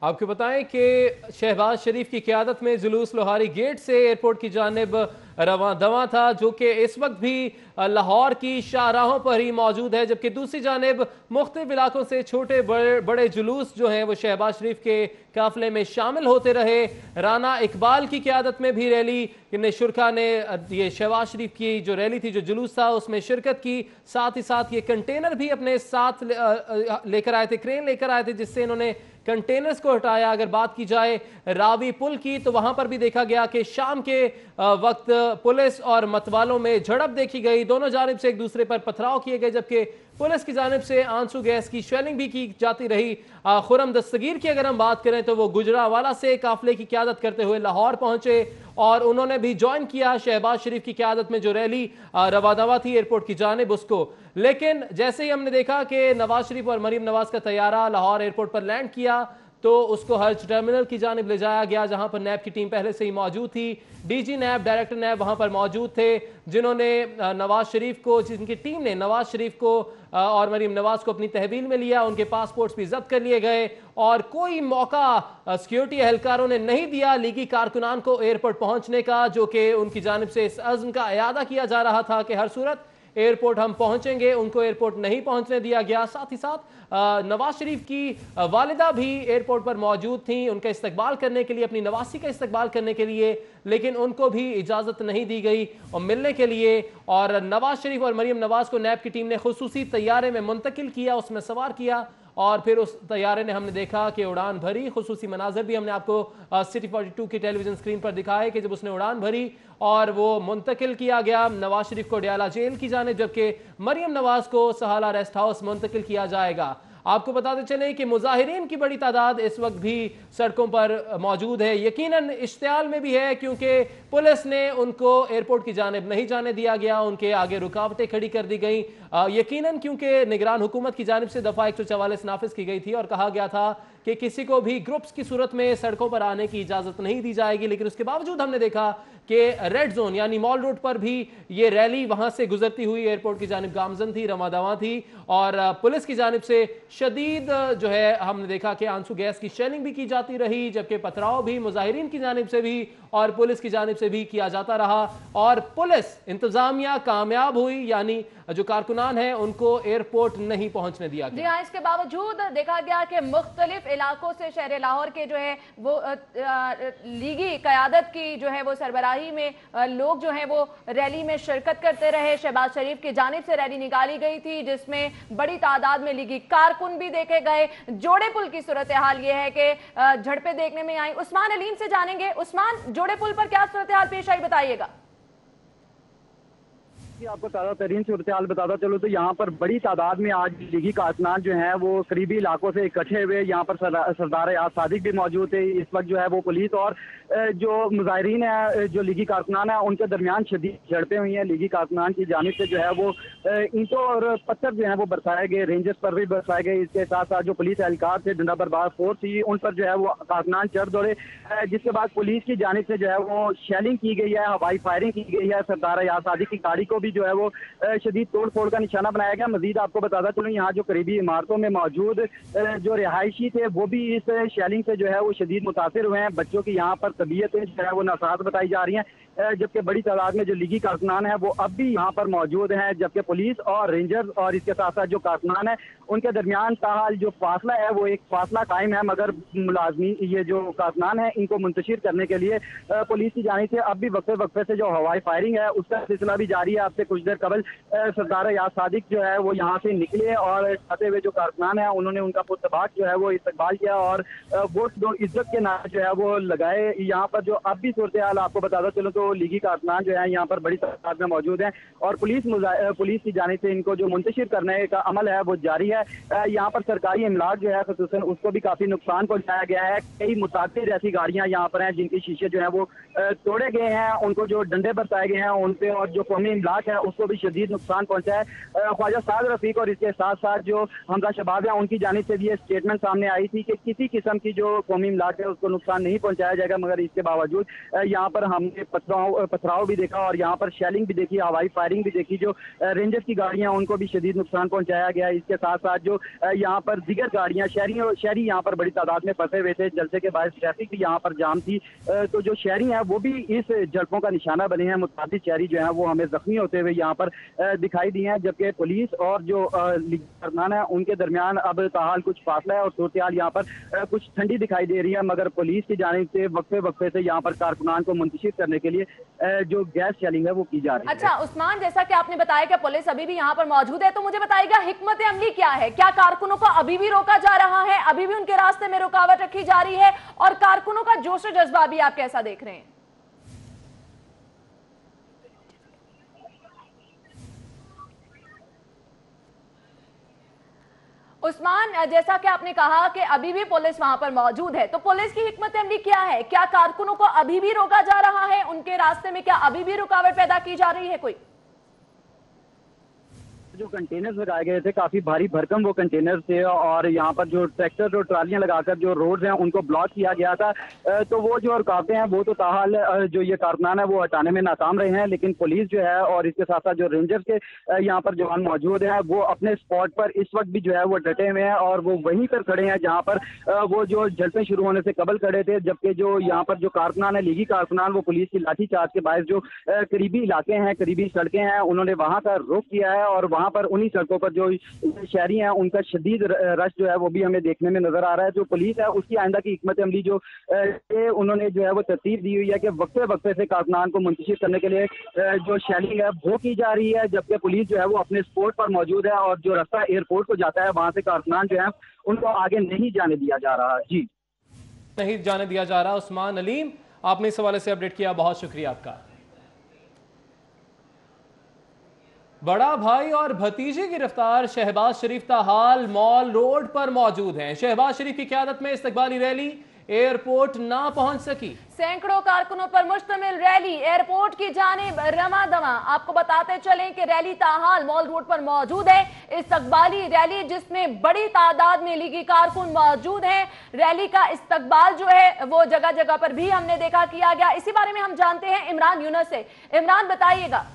आपको बताएं कि शहबाज शरीफ की क़यादत में जुलूस लोहारी गेट से एयरपोर्ट की जानिब रवां दवां था, जो कि इस वक्त भी लाहौर की शाहराहों पर ही मौजूद है, जबकि दूसरी जानिब मुख्तलिफ इलाकों से छोटे बड़े जुलूस जो हैं वो शहबाज शरीफ के काफिले में शामिल होते रहे। राना इकबाल की क़यादत में भी रैली शुरका ने ये शहबाज शरीफ की जो रैली थी, जो जुलूस था, उसमें शिरकत की। साथ ही साथ ये कंटेनर भी अपने साथ लेकर आए थे, क्रेन लेकर आए थे, जिससे इन्होंने कंटेनर्स को हटाया। अगर बात की जाए रावी पुल की तो वहां पर भी देखा गया कि शाम के वक्त पुलिस और मतवालों में झड़प देखी गई, दोनों जानिब से एक दूसरे पर पथराव किए गए, जबकि पुलिस की जानिब से आंसू गैस की शेलिंग भी की जाती रही। खुरम दस्तगीर की अगर हम बात करें तो वो गुजरावाला से काफिले की क़यादत करते हुए लाहौर पहुंचे और उन्होंने भी ज्वाइन किया शहबाज शरीफ की क़यादत में जो रैली रवादवा थी एयरपोर्ट की जानिब उसको। लेकिन जैसे ही हमने देखा कि नवाज शरीफ और मरीम नवाज का तैयारा लाहौर एयरपोर्ट पर लैंड किया तो उसको हज टर्मिनल की जानिब ले जाया गया, जहां पर नैब की टीम पहले से ही मौजूद थी। डीजी नैब, डायरेक्टर नैब वहां पर मौजूद थे, जिन्होंने नवाज शरीफ को, जिनकी टीम ने नवाज शरीफ को और मरीम नवाज को अपनी तहवील में लिया। उनके पासपोर्ट्स भी जब्त कर लिए गए और कोई मौका सिक्योरिटी एहलकारों ने नहीं दिया लीगी कारकुनान को एयरपोर्ट पहुंचने का, जो कि उनकी जानिब से इस अज़्म का इयादा किया जा रहा था कि हर सूरत एयरपोर्ट हम पहुंचेंगे। उनको एयरपोर्ट नहीं पहुंचने दिया गया। साथ ही साथ नवाज शरीफ की वालिदा भी एयरपोर्ट पर मौजूद थी उनका इस्तकबाल करने के लिए, अपनी नवासी का इस्तकबाल करने के लिए, लेकिन उनको भी इजाज़त नहीं दी गई और मिलने के लिए। और नवाज शरीफ और मरीम नवाज को नैब की टीम ने खुसूसी तैयारे में मुंतकिल किया, उसमें सवार किया और फिर उस तैयारे ने हमने देखा कि उड़ान भरी। खुसूसी मनाजर भी हमने आपको सिटी 42 की टेलीविजन स्क्रीन पर दिखाए कि जब उसने उड़ान भरी और वो मुंतकिल किया गया नवाज शरीफ को डियाला जेल की जानिब, जबकि मरीम नवाज को सहाला रेस्ट हाउस मुंतकिल किया जाएगा। आपको बताते चले कि मुजाहिरीन की बड़ी तादाद इस वक्त भी सड़कों पर मौजूद है, यकीनन इश्तियाल में भी है, क्योंकि पुलिस ने उनको एयरपोर्ट की जानिब नहीं जाने दिया गया, उनके आगे रुकावटें खड़ी कर दी गई, यकीनन क्योंकि निगरान हुकूमत की जानिब से दफा 144 नाफिज की गई थी और कहा गया था कि किसी को भी ग्रुप्स की सूरत में सड़कों पर आने की इजाजत नहीं दी जाएगी। लेकिन उसके बावजूद हमने देखा कि रेड जोन यानी मॉल रोड पर भी ये रैली वहां से गुजरती हुई एयरपोर्ट की जानिब गामजन थी, रमादवा थी और पुलिस की जानिब से शदीद जो है हमने देखा कि आंसू गैस की शेलिंग भी की जाती रही, जबकि पथराव भी मुजाहिरीन की जानिब से भी और पुलिस की जानिब से भी किया जाता रहा और पुलिस इंतजामिया कामयाब हुई, यानी जो कारकुनान है उनको एयरपोर्ट नहीं पहुंचने दिया गया। जी हाँ, इसके बावजूद देखा गया कि मुख्तलिफ इलाकों से शहर लाहौर के जो है वो लीगी क़यादत की जो है वो सरबराही में लोग जो है वो रैली में शिरकत करते रहे। शहबाज शरीफ की जानिब से रैली निकाली गई थी जिसमें बड़ी तादाद में लीगी कारकुन भी देखे गए। जोड़े पुल की सूरत हाल ये है कि झड़पें देखने में आई। उस्मान अलीम से जानेंगे, उस्मान जोड़े पुल पर क्या सूरत हाल पेश आई, बताइएगा। आपको ताज़ा तरीन सूरत हाल बताता चलो तो यहाँ पर बड़ी तादाद में आज लीगी कारकुनान जो हैं वो करीबी इलाकों से इकट्ठे हुए। यहाँ पर सरदार याद सादिक भी मौजूद थे। इस वक्त जो है वो पुलिस और जो मुजाहिरीन है, जो लीगी कारकुनान है, उनके दरमियान शदीद झड़पें हुई हैं। लीगी कारकुनान की जानिब से जो है वो ईंटों और पत्थर जो है वो बरसाए गए, रेंजर्स पर भी बरसाए गए। इसके साथ साथ जो पुलिस एहलकार थे, डंडा बरबार फोर्स थी, उन पर जो है वो कारकुनान चढ़ दौड़े, जिसके बाद पुलिस की जानिब से जो है वो शेलिंग की गई है, हवाई फायरिंग की गई है। सरदार याद सादिक की गाड़ी को भी जो है वो शदीद तोड़ फोड़ का निशाना बनाया गया। मजीद आपको बताता चलूं यहाँ जो करीबी इमारतों में मौजूद जो रिहायशी थे वो भी इस शेलिंग से जो है वो शदीद मुतासिर हुए हैं। बच्चों की यहाँ पर तबीयतें जो है वो नासाज बताई जा रही हैं, जबकि बड़ी तादाद में जो लीगी कारकुनान है वो अब भी यहाँ पर मौजूद हैं, जबकि पुलिस और रेंजर्स और इसके साथ साथ जो कारकुनान है उनके दरमियान ताहाल जो फासला है वो एक फासला कायम है। मगर मुलाजमी ये जो कारकुनान है इनको मुंतशिर करने के लिए पुलिस की जानिब से अब भी वक्फे वक्फे से जो हवाई फायरिंग है उसका सिलसिला भी जारी है। आपसे कुछ देर कबल सरदार याद सादिक जो है वो यहाँ से निकले और आते हुए जो कारकुनान है उन्होंने उनका पुतबाक जो है वो इस्तकबाल किया और वोट दो इज्जत के नारे जो है वो लगाए। यहाँ पर जो अब भी सूरत हाल आपको बताता चलो तो लीगी कारकुनान जो है यहाँ पर बड़ी तादाद में मौजूद हैं और पुलिस की जानिब से इनको जो मुंतशिर करने का अमल है वो जारी है। यहाँ पर सरकारी इमलाक जो है खसूसन उसको भी काफी नुकसान पहुंचाया गया है। कई मुताबिर ऐसी गाड़ियां यहाँ पर हैं जिनके शीशे जो है वो तोड़े गए हैं, उनको जो डंडे बरसाए गए हैं उन पे, और जो कौमी इमलाक है उसको भी शदीद नुकसान पहुंचा है। ख्वाजा साद रफीक और इसके साथ साथ जो हमजा शबाब है उनकी जानिब से भी ये स्टेटमेंट सामने आई थी कि किसी किस्म की जो कौमी इमलाक है उसको नुकसान नहीं पहुंचाया जाएगा। मगर इसके बावजूद यहाँ पर हमने पथराव भी देखा और यहाँ पर शेलिंग भी देखी, हवाई फायरिंग भी देखी। जो रेंजर्स की गाड़ियां उनको भी शदीद नुकसान पहुंचाया गया। इसके साथ साथ जो यहाँ पर दिगर गाड़ियां शहरी यहाँ पर बड़ी तादाद में फंसे हुए थे, जलसे के बाद ट्रैफिक भी यहाँ पर जाम थी, तो जो शहरी हैं वो भी इस झड़पों का निशाना बने हैं। मुताबिक शहरी जो है वो हमें जख्मी होते हुए यहाँ पर दिखाई दी हैं, जबकि पुलिस और जो कारकुनान है उनके दरमियान अब ताहाल कुछ फासला है और सूरत हाल यहाँ पर कुछ ठंडी दिखाई दे रही है। मगर पुलिस की जानिब से वक्फे वक्फे से यहाँ पर कारकुनान को मुंतशिर करने के लिए जो गैस शेलिंग है वो की जा रही है। अच्छा उस्मान, जैसा कि आपने बताया कि पुलिस अभी भी यहाँ पर मौजूद है, तो मुझे बताइएगा हिकमत अमली क्या है? क्या कारकुनों को अभी भी रोका जा रहा है, अभी भी उनके रास्ते में रुकावट रखी जा रही है, और कारकुनों का जोश जज्बा भी आप कैसा देख रहे हैं? उस्मान, जैसा कि आपने कहा कि अभी भी पुलिस वहां पर मौजूद है, तो पुलिस की हिकमत अमली क्या है? क्या कारकुनों को अभी भी रोका जा रहा है? उनके रास्ते में क्या अभी भी रुकावट पैदा की जा रही है कोई? जो कंटेनर्स लगाए गए थे काफी भारी भरकम वो कंटेनर थे और यहाँ पर जो ट्रैक्टर और ट्रालियां लगाकर जो रोड्स हैं उनको ब्लॉक किया गया था। तो वो जो रुकावटें हैं वो तो ताहाल जो ये कारकुनान है वो हटाने में नाकाम रहे हैं, लेकिन पुलिस जो है और इसके साथ साथ जो रेंजर्स के यहाँ पर जवान मौजूद हैं वो अपने स्पॉट पर इस वक्त भी जो है वो डटे हुए हैं और वो वहीं पर खड़े हैं जहाँ पर वो जो झड़पें शुरू होने से कबल खड़े थे। जबकि जो यहाँ पर जो कारकुनान है, लीगी कारकुनान, वो पुलिस की लाठीचार्ज के बायस जो करीबी इलाके हैं, करीबी सड़कें हैं, उन्होंने वहाँ का रुख किया है और वहाँ पर उन्हीं सड़कों पर जो शहरी हैं उनका शदीद रश जो है वो भी हमें देखने में नजर आ रहा है। जो पुलिस है उसकी आइंदा की हिकमत अमली जो उन्होंने जो है वो तरतीब दी हुई है कि वक्फे वक्फे से कारकुनान को मुंतशिर करने के लिए जो शेलिंग है वो की जा रही है, जबकि पुलिस जो है वो अपने स्पॉट पर मौजूद है और जो रास्ता एयरपोर्ट को जाता है वहाँ से कारकुनान जो है उनको आगे नहीं जाने दिया जा रहा। जी, नहीं जाने दिया जा रहा। उस्मान अलीम, आपने इस हवाले से अपडेट किया, बहुत शुक्रिया आपका। बड़ा भाई और भतीजे गिरफ्तार, शहबाज शरीफ ताहाल मॉल रोड पर मौजूद हैं। शहबाज शरीफ की क़यादत में इस्तकबाली रैली एयरपोर्ट ना पहुंच सकी। सैकड़ों कारकुनों पर मुश्तमिल रैली एयरपोर्ट की जानिब रवां दवा। आपको बताते चलें कि रैली ताहाल मॉल रोड पर मौजूद है। इस्तकबाली रैली जिसमें बड़ी तादाद में लीगी कारकुन मौजूद हैं। रैली का इस्तकबाल जो है वो जगह जगह पर भी हमने देखा किया गया। इसी बारे में हम जानते हैं इमरान यूनुस से। इमरान, बताइएगा।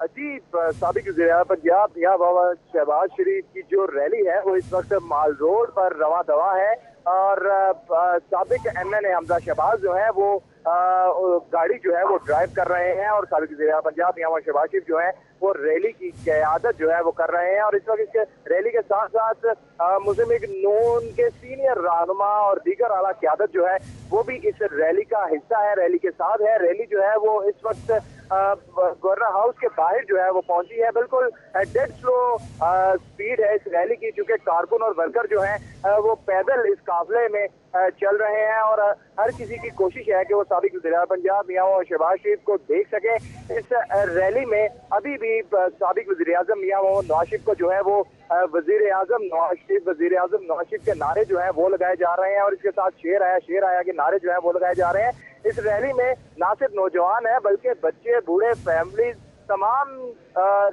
जी, साबिक वज़ीर-ए-आज़म पंजाब मियां मोहम्मद शहबाज शरीफ की जो रैली है वो इस वक्त माल रोड पर रवां दवा है और साबिक MNA हमजा शहबाज जो है वो गाड़ी जो है वो ड्राइव कर रहे हैं और साबिक वज़ीर-ए-आज़म पंजाब मियां मोहम्मद शहबाज शरीफ जो है वो रैली की क़यादत जो है वो कर रहे हैं। और इस वक्त इस रैली के साथ साथ मुस्लिम लीग नून के सीनियर रहनुमा और दीगर आला क़यादत जो है वो भी इस रैली का हिस्सा है, रैली के साथ है। रैली जो है वो इस वक्त गवर्नर हाउस के बाहर जो है वो पहुंची है। बिल्कुल डेड स्लो स्पीड है इस रैली की, क्योंकि कारकुन और वर्कर जो हैं वो पैदल इस काफिले में चल रहे हैं और हर किसी की कोशिश है कि वो साबिक वज़ीर-ए-आज़म पंजाब मियां मोहम्मद शहबाज शरीफ को देख सके। इस रैली में अभी भी साबिक वज़ीर-ए-आज़म मियां मोहम्मद नवाज शरीफ को जो है वो वज़ीर-ए-आज़म नवाज शरीफ, वज़ीर-ए-आज़म नवाज शरीफ के नारे जो है वो लगाए जा रहे हैं और इसके साथ शेर आया के नारे जो है वो लगाए जा रहे हैं। इस रैली में ना सिर्फ नौजवान है बल्कि बच्चे, बूढ़े, फैमिली, तमाम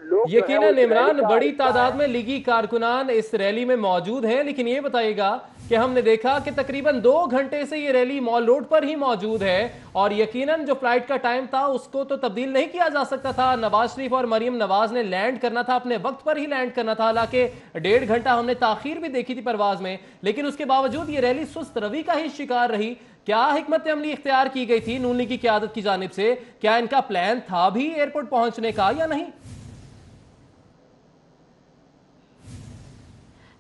लोग। यकीनन इमरान, बड़ी तादाद में लीगी कारकुनान इस रैली में मौजूद हैं, लेकिन ये बताइएगा कि हमने देखा कि तकरीबन 2 घंटे से ये रैली मॉल रोड पर ही मौजूद है और यकीनन जो फ्लाइट का टाइम था उसको तो तब्दील नहीं किया जा सकता था। नवाज शरीफ और मरियम नवाज ने लैंड करना था, अपने वक्त पर ही लैंड करना था। हालांकि 1.5 घंटा हमने ताखीर भी देखी थी परवाज में, लेकिन उसके बावजूद ये रैली सुस्त रवि का ही शिकार रही। क्या हिकमत अमली इख्तियार की गई थी नून लीग की क़यादत की जानिब से? क्या इनका प्लान था भी एयरपोर्ट पहुंचने का या नहीं?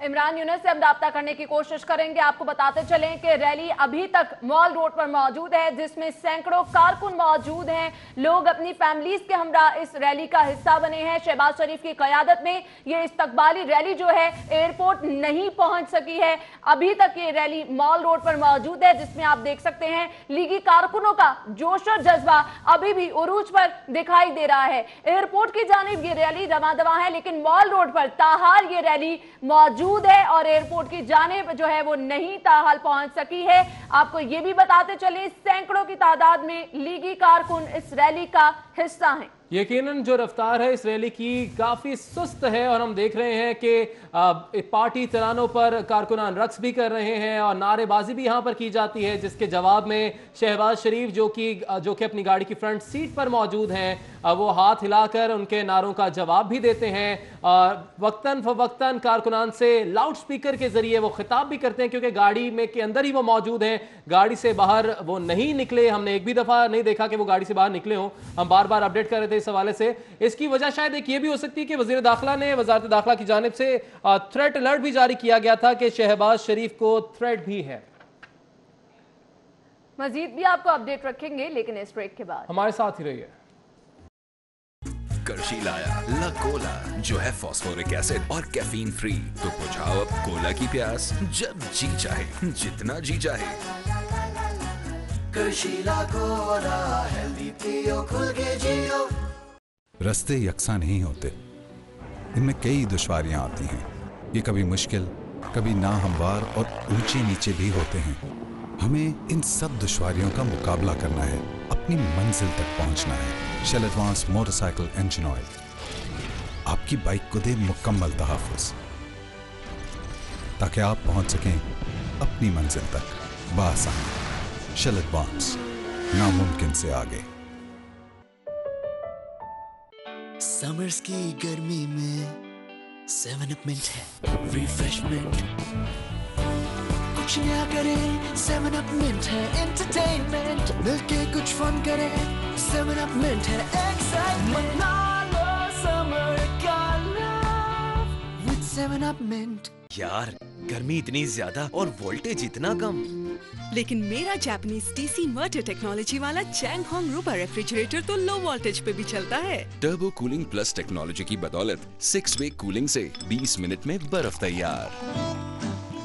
इमरान यूनुस से हम राब्ता करने की कोशिश करेंगे। आपको बताते चलें कि रैली अभी तक मॉल रोड पर मौजूद है, जिसमें सैकड़ों कारकुन मौजूद हैं। लोग अपनी फैमिलीज के हमरा इस रैली का हिस्सा बने हैं। शहबाज शरीफ की क़यादत में ये इस्तकबाली रैली जो है एयरपोर्ट नहीं पहुंच सकी है। अभी तक ये रैली मॉल रोड पर मौजूद है, जिसमें आप देख सकते हैं लीगी कारकुनों का जोश और जज्बा अभी भी उरूज पर दिखाई दे रहा है। एयरपोर्ट की जानिब ये रैली रवां दवा है, लेकिन मॉल रोड पर ताहाल ये रैली मौजूद है और एयरपोर्ट की जानिब जो है वो नहीं ताहाल पहुंच सकी है। आपको ये भी बताते चले सैकड़ों की तादाद में लीगी कारकुन इस रैली का हिस्सा हैं। यकीनन जो रफ्तार है इस रैली की काफ़ी सुस्त है और हम देख रहे हैं कि पार्टी तरानों पर कारकुनान रक्स भी कर रहे हैं और नारेबाजी भी यहाँ पर की जाती है, जिसके जवाब में शहबाज शरीफ जो कि अपनी गाड़ी की फ्रंट सीट पर मौजूद हैं वो हाथ हिलाकर उनके नारों का जवाब भी देते हैं और वक्तन फवक्तन कारकुनान से लाउड स्पीकर के जरिए वो खिताब भी करते हैं, क्योंकि गाड़ी में के अंदर ही वो मौजूद हैं, गाड़ी से बाहर वो नहीं निकले। हमने एक भी दफ़ा नहीं देखा कि वो गाड़ी से बाहर निकले हों। हम बार बार अपडेट कर रहे थे इस हवाले से। इसकी वजह शायद एक ये भी हो सकती है कि वज़ीर दाखिला ने वज़ारत दाखिला की जानिब से थ्रेट अलर्ट भी जारी किया गया था कि शहबाज शरीफ को थ्रेट भी है। मजीद भी आपको अपडेट रखेंगे, लेकिन इस ब्रेक के बाद हमारे साथ ही रहिए। करशी लाया ला कोला जो है फॉस्फोरिक एसिड और कैफीन फ्री, तो बुझाओ अब कोला की प्यास जब जी चाहे, जितना जी चाहे। करशी ला कोला, हेल्दी पियो, खुल के जियो। रास्ते यकसा नहीं होते, इनमें कई दुश्वारियां आती हैं। ये कभी मुश्किल, कभी नाहमवार और ऊंचे नीचे भी होते हैं। हमें इन सब दुश्वारियों का मुकाबला करना है, अपनी मंजिल तक पहुंचना है। Shell Advance motorcycle engine oil, आपकी बाइक को दे मुकम्मल तहफ़्फ़ुज़, ताकि आप पहुंच सकें अपनी मंजिल तक बआसानी। शेल एडवांस, नामुमकिन से आगे। समर्स की गर्मी में 7 अप मिंट है रिफ्रेशमेंट, कुछ नया करें 7 अप मिंट है एंटरटेनमेंट, मिलके कुछ फन करें 7 अप मिंट है एक्साइटमेंट, मना लो समर का लव विद 7 अप मिंट। यार गर्मी इतनी ज्यादा और वोल्टेज इतना कम, लेकिन मेरा जापानीज डीसी इन्वर्टर टेक्नोलॉजी वाला चैंगहोंग रूबा रेफ्रिजरेटर तो लो वोल्टेज पे भी चलता है। टर्बो कूलिंग प्लस टेक्नोलॉजी की बदौलत 6 वे कूलिंग से 20 मिनट में बर्फ तैयार।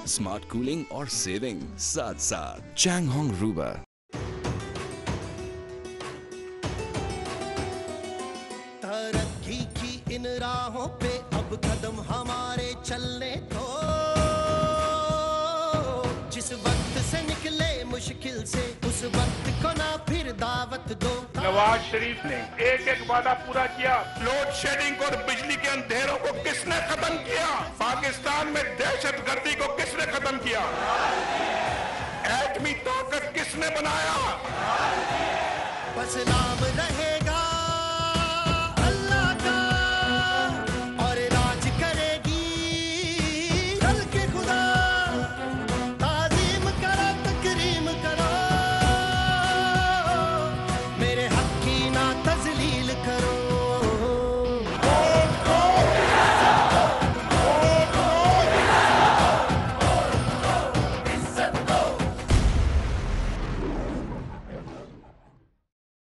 स्मार्ट कूलिंग और सेविंग साथ साथ। चैंगहोंग रूबा। तरक्की की इन राहों पे अब कदम हमारे चलने दो, जिस वक्त से निकले मुश्किल से उस वक्त को ना फिर दावत दो। नवाज शरीफ ने एक एक वादा पूरा किया। लोड शेडिंग और बिजली के अंधेरों को किसने खत्म किया? पाकिस्तान में दहशतगर्दी को किसने खत्म किया? एटमी ताकत किसने बनाया? बस नाम रहेगा अल्लाह का और राज करेगी कल के खुदा। ताज़ीम करो तकरीम करो, मेरे हक की ना तज़लील करो।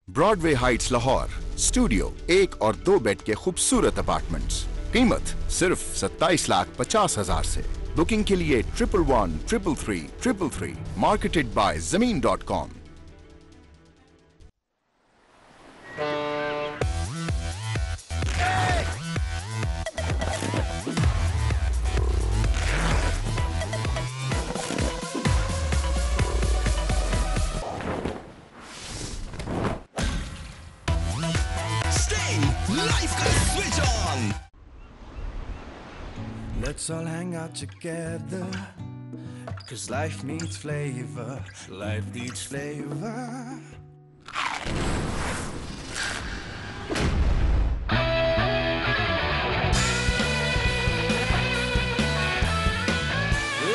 ब्रॉडवे हाइट्स लाहौर, स्टूडियो 1 और 2 बेड के खूबसूरत अपार्टमेंट्स, कीमत सिर्फ 27,50,000 से। बुकिंग के लिए 11133333, मार्केटेड बाय ज़मीन.com। Life got switch on. Let's all hang out together, 'cause life needs flavor. Life needs flavor.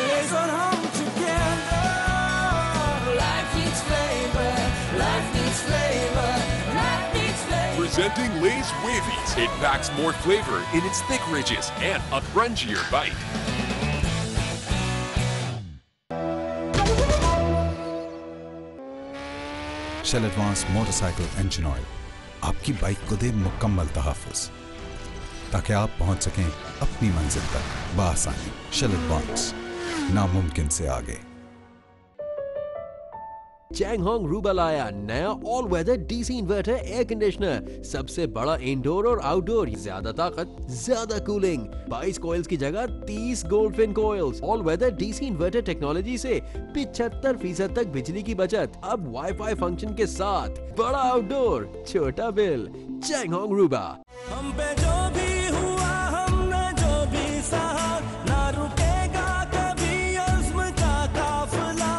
Let's all hang together. Life needs flavor. Life needs flavor. Life needs flavor. Presenting Lay's Wavies. It packs more flavor in its thick ridges and a crunchier bite. Shell Advance motorcycle engine oil आपकी bike को दे मुकम्मल तहफ़्फ़ुज़, ताकि आप पहुंच सकें अपनी मंजिल तक बआसानी। शेल एडवांस, नामुमकिन से आगे। चैंगहोंग रूबा लाया नया all weather DC inverter air conditioner, सबसे बड़ा इंडोर और आउटडोर, ज्यादा ताकत ज्यादा कूलिंग, 22 कॉइल्स की जगह 30 goldfin coils. All weather DC inverter technology से 75% तक बिजली की बचत, अब वाईफाई फंक्शन के साथ। बड़ा आउटडोर, छोटा बिल। चैंगहोंग रूबा। हम पे जो भी हुआ, हमने जो भी सहा, ना रुकेगा कभी अज़्म का काफिला।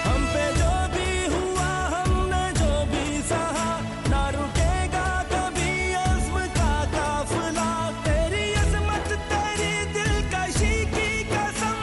हम पे जो भी हुआ, हमने जो भी सहा, ना रुकेगा कभी अज़्म का काफिला। तेरी अज़मत तेरी दिलकशी की कसम,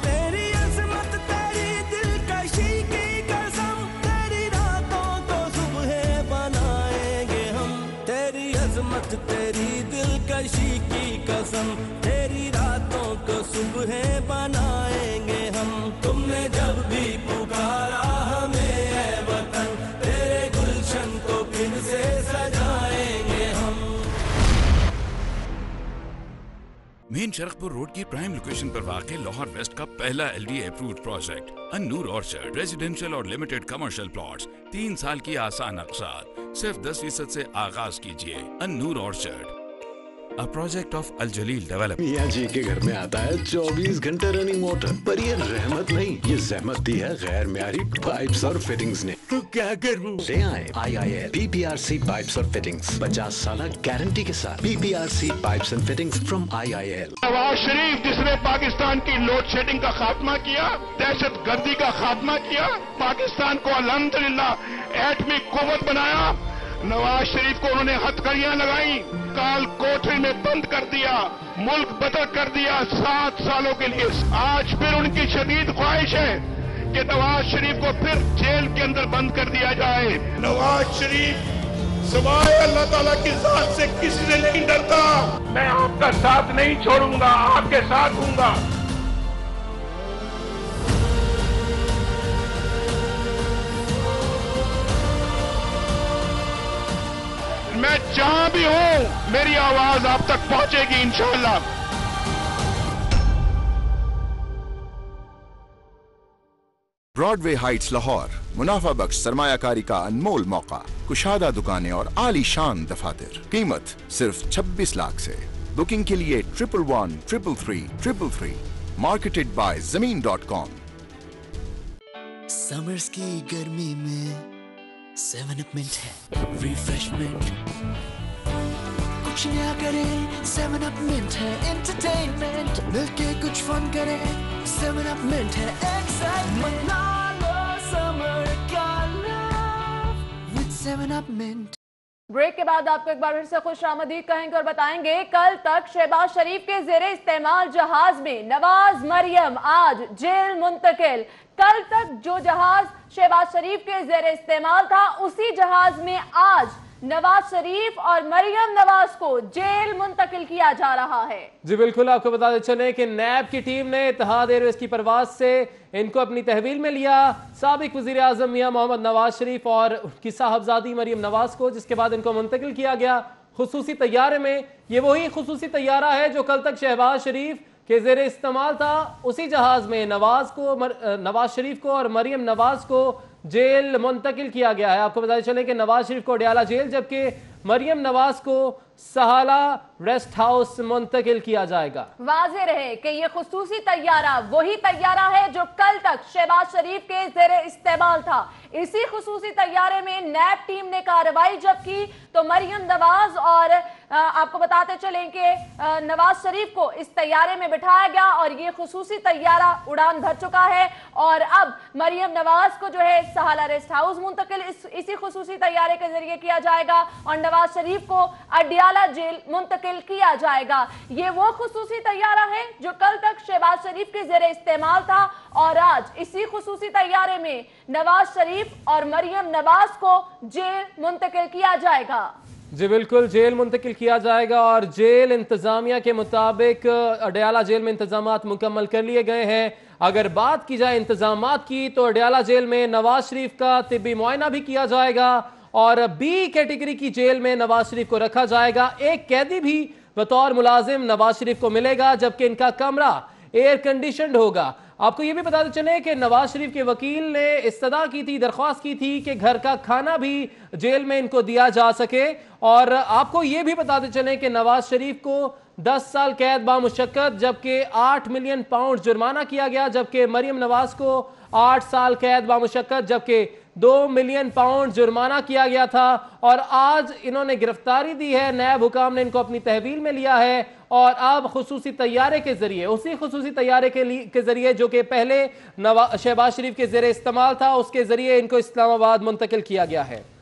तेरी अज़मत तेरी दिलकशी की कसम, तेरी रातों को सुबह बनाएंगे हम। तेरी अज़मत तेरी दिलकशी की कसम, तेरी रातों को सुबह बनाएंगे हम। तुमने जब भी पुकारा हमें ऐ वतन, तेरे गुलशन को फिर से सजाएंगे हम। मेन शरखपुर रोड की प्राइम लोकेशन पर वाक़ लाहौर वेस्ट का पहला LD approved project Annoor orchard, residential और लिमिटेड कमर्शियल प्लॉट्स, 3 साल की आसान अक़सात, सिर्फ 10% से आगाज कीजिए। Annoor orchard, a project of Al Jaleel Development. मियाँ जी के घर में आता है 24 घंटे रनिंग मोटर, पर ये रहमत नहीं, ये जहमत दी है गैर म्यारी पाइप्स और फिटिंग्स ने। तो क्या करूँ? ले आए IIL PPRC पाइप्स और फिटिंग्स 50 साल गारंटी के साथ। PPRC pipes and fittings from IIL। Nawaz Sharif जिसने पाकिस्तान की लोड शेडिंग का खात्मा किया, दहशत गर्दी का खात्मा किया, पाकिस्तान को अल्हम्दुलिल्लाह एटमी कुव्वत बनाया। नवाज शरीफ को उन्होंने हथकड़ियां लगाई, काल कोठरी में बंद कर दिया, मुल्क बदल कर दिया 7 सालों के लिए। आज फिर उनकी शदीद ख्वाहिश है कि नवाज शरीफ को फिर जेल के अंदर बंद कर दिया जाए। नवाज शरीफ सिवाय अल्लाह ताला की जात से किसी से नहीं डरता। मैं आपका साथ नहीं छोड़ूंगा, आपके साथ हूंगा। मैं जहां भी हूं, मेरी आवाज आप तक पहुंचेगी इंशाअल्लाह। ब्रॉडवे हाइट्स लाहौर, मुनाफा बख्श सरमायाकारी का अनमोल मौका, कुशादा दुकानें और आलीशान दफातर। कीमत सिर्फ 26 लाख से। बुकिंग के लिए 11133333। Marketed by ज़मीन.com। समर्स की गर्मी में 7 मिनट है रिफ्रेशमेंट, कुछ नया करें 7 मिनट है एंटरटेनमेंट, मिलके कुछ फन करें 7 मिनट है एक्साइटमेंट, मना लो समर का लव विद 7 मिनट। ब्रेक के बाद आपको एक बार फिर से खुशामदीद कहेंगे और बताएंगे कल तक शहबाज शरीफ के जेरे इस्तेमाल जहाज में नवाज मरियम आज जेल मुंतकिल। कल तक जो जहाज शहबाज शरीफ के जेरे इस्तेमाल था, उसी जहाज में आज नवाज शरीफ और मरियम नवाज को जेल मुंतकिल किया जा रहा है। जी बिल्कुल, आपको बताते चले कि नैब की टीम ने इत्तेहाद एयरवेज की परवाज से इनको अपनी तहवील में लिया। साबिक वजीर आजम मियां मोहम्मद नवाज शरीफ और उनकी साहबजादी मरियम नवाज को, जिसके बाद इनको मुंतकिल किया गया खुसूसी तैयारे में। ये वही खुसूसी तैयारा है जो कल तक शहबाज शरीफ के जेरे इस्तेमाल था। उसी जहाज में नवाज शरीफ को और मरियम नवाज को जेल मुंतकिल किया गया है। आपको बताते चले कि नवाज शरीफ को अडयाला जेल, जबकि मरियम नवाज को सहाला रेस्ट हाउस मुंतकिल किया जाएगा। वाज़ेह रहे कि ये खुसूसी तैयारा वही तैयारा है जो कल तक शहबाज शरीफ के जेरे इस्तेमाल था। इसी खुसूसी तैयारे में नैब टीम ने कार्रवाई जब की तो मरियम नवाज और आपको बताते चलें कि नवाज शरीफ को इस तैयारे में बिठाया गया और ये खुसूसी तैयारा उड़ान भर चुका है। और अब मरियम नवाज को जो है सहाला रेस्ट हाउस मुंतकिल इसी खुसूसी तैयारे के जरिए किया जाएगा और नवाज शरीफ को अडयाला जेल मुंतकिल किया जाएगा। ये वो खुसूसी तैयारा है जो कल तक शहबाज शरीफ के जेरे इस्तेमाल था और आज इसी खुसूसी तैयारे में नवाज शरीफ और मरियम नवाज को जेल मुंतकिल किया जाएगा। जी बिल्कुल, जेल मुंतकिल किया जाएगा और जेल इंतजामिया के मुताबिक अडयाला जेल में इंतजामात मुकम्मल कर लिए गए हैं। अगर बात की जाए इंतजामात की तो अडयाला जेल में नवाज शरीफ का तिब्बी मुआयना भी किया जाएगा और बी कैटेगरी की जेल में नवाज शरीफ को रखा जाएगा। एक कैदी भी बतौर मुलाजिम नवाज शरीफ को मिलेगा, जबकि इनका कमरा एयर कंडीशनड होगा। आपको यह भी बताते चले कि नवाज शरीफ के वकील ने इस्तदा की थी, दरख्वास्त की थी कि घर का खाना भी जेल में इनको दिया जा सके। और आपको यह भी बताते चले कि नवाज शरीफ को 10 साल कैद बामुशक्कत जबकि 8 मिलियन पाउंड जुर्माना किया गया, जबकि मरियम नवाज को 8 साल कैद बामुशक्कत जबकि 2 मिलियन पाउंड जुर्माना किया गया था। और आज इन्होंने गिरफ्तारी दी है, नैब हुकाम ने इनको अपनी तहवील में लिया है और अब खुसूसी तैयारे के जरिए, उसी खुसूसी तैयारे के जरिए जो कि पहले शहबाज शरीफ के जेरे इस्तेमाल था, उसके जरिए इनको इस्लामाबाद मुंतकिल किया गया है।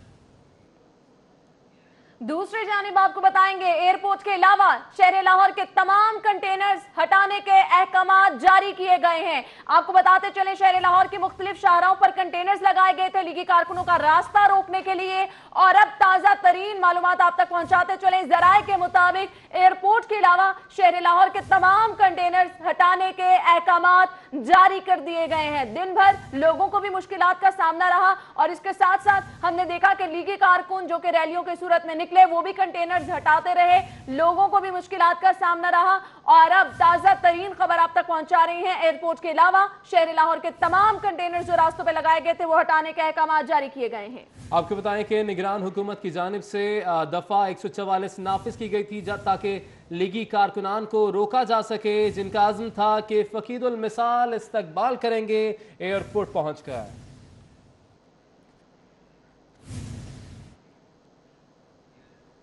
दूसरी जानिब आपको बताएंगे एयरपोर्ट के अलावा शहर लाहौर के तमाम कंटेनर्स हटाने के अहकाम जारी किए गए हैं। आपको बताते चले शहर लाहौर के मुख्तलिफ शाहराहों पर कंटेनर्स लगाए गए थे लीगी कारकुनों का रास्ता रोकने के लिए और अब ताजा तरीन मालूमात आप तक पहुंचाते चले। जराए के मुताबिक एयरपोर्ट के अलावा शहर लाहौर के तमाम कंटेनर्स हटाने के अहकाम जारी कर दिए गए हैं। दिन भर लोगों को भी मुश्किलात का सामना रहा और इसके साथ साथ हमने देखा कि लीगी कारकुन जो कि रैलियों की सूरत में वो भी कंटेनर्स हटाते रहे, लोगों को भी मुश्किलात का सामना रहा। और अब ताजा तरीन खबर आप तक पहुंचा रही हैं, एयरपोर्ट के अलावा शहर लाहौर के तमाम कंटेनर्स जो रास्तों पे लगाए गए थे वो हटाने के अहकाम जारी किए गए हैं। आपको बताएं कि निगरान हुकूमत की जानिब से दफा 144 नाफिज की गई थी ताकि लीगी कारकुनान को रोका जा सके, जिनका अज़्म था कि फ़कीदुल मिसाल इस्तकबाल करेंगे एयरपोर्ट पहुंचकर।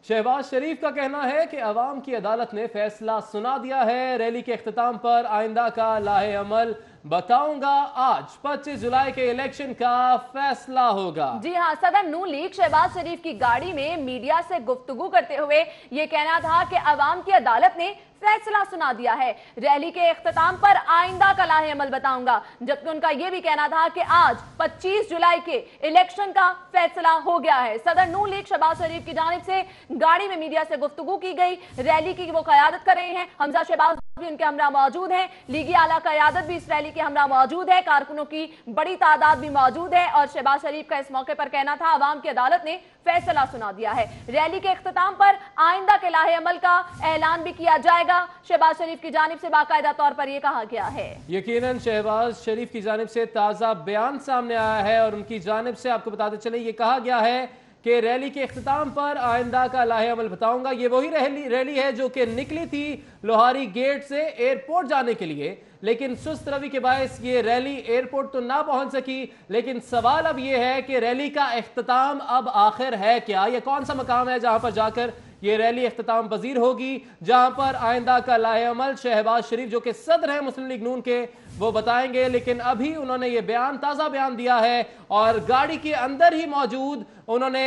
शहबाज शरीफ का कहना है कि अवाम की अदालत ने फैसला सुना दिया है। रैली के अख्तिताम पर आइंदा का लाहे अमल बताऊंगा, आज 25 जुलाई के इलेक्शन का फैसला होगा। जी हाँ, सदर नून लीग शहबाज शरीफ की गाड़ी में मीडिया से गुफ्तगू करते हुए ये कहना था कि अवाम की अदालत ने फैसला सुना दिया है, रैली के इख्तिताम पर आइंदा का लाहे अमल बताऊंगा। जबकि उनका यह भी कहना था कि आज 25 जुलाई के इलेक्शन का फैसला हो गया है। सदर नून लीग शहबाज शरीफ की जानिब से गाड़ी में मीडिया से गुफ्तगू की गई, रैली की वो क़यादत कर रहे हैं। हमजा शहबाज भी उनके हमरा मौजूद हैं, लीगी आला क़यादत भी इस रैली के हमरा मौजूद है, कारकुनों की बड़ी तादाद भी मौजूद है। और शहबाज शरीफ का इस मौके पर कहना था अवाम की अदालत ने फैसला सुना दिया है, रैली के इख्तिताम पर आइंदा के लाहे अमल का ऐलान भी किया जाएगा। शहबाज शरीफ की जानिब से बाकायदा तौर पर यह कहा गया है। यकीनन शहबाज शरीफ की जानिब से ताज़ा बयान सामने आया है और उनकी जानिब से आपको बताते चले ये कहा गया है कि रैली के इख्तिताम पर आइंदा का लाहे अमल बताऊंगा। ये वही रैली है जो कि निकली थी लोहारी गेट से एयरपोर्ट जाने के लिए, लेकिन सुस्त रवि के बायस ये रैली एयरपोर्ट तो ना पहुंच सकी। लेकिन सवाल अब ये है कि रैली का इख्तिताम अब आखिर है क्या, ये कौन सा मकाम है जहां पर जाकर ये रैली इख्तिताम पजीर होगी, जहां पर आइंदा का लाहे अमल शहबाज शरीफ जो कि सदर हैं मुस्लिम लीग नून के वो बताएंगे। लेकिन अभी उन्होंने ये ताज़ा बयान दिया है और गाड़ी के अंदर ही मौजूद उन्होंने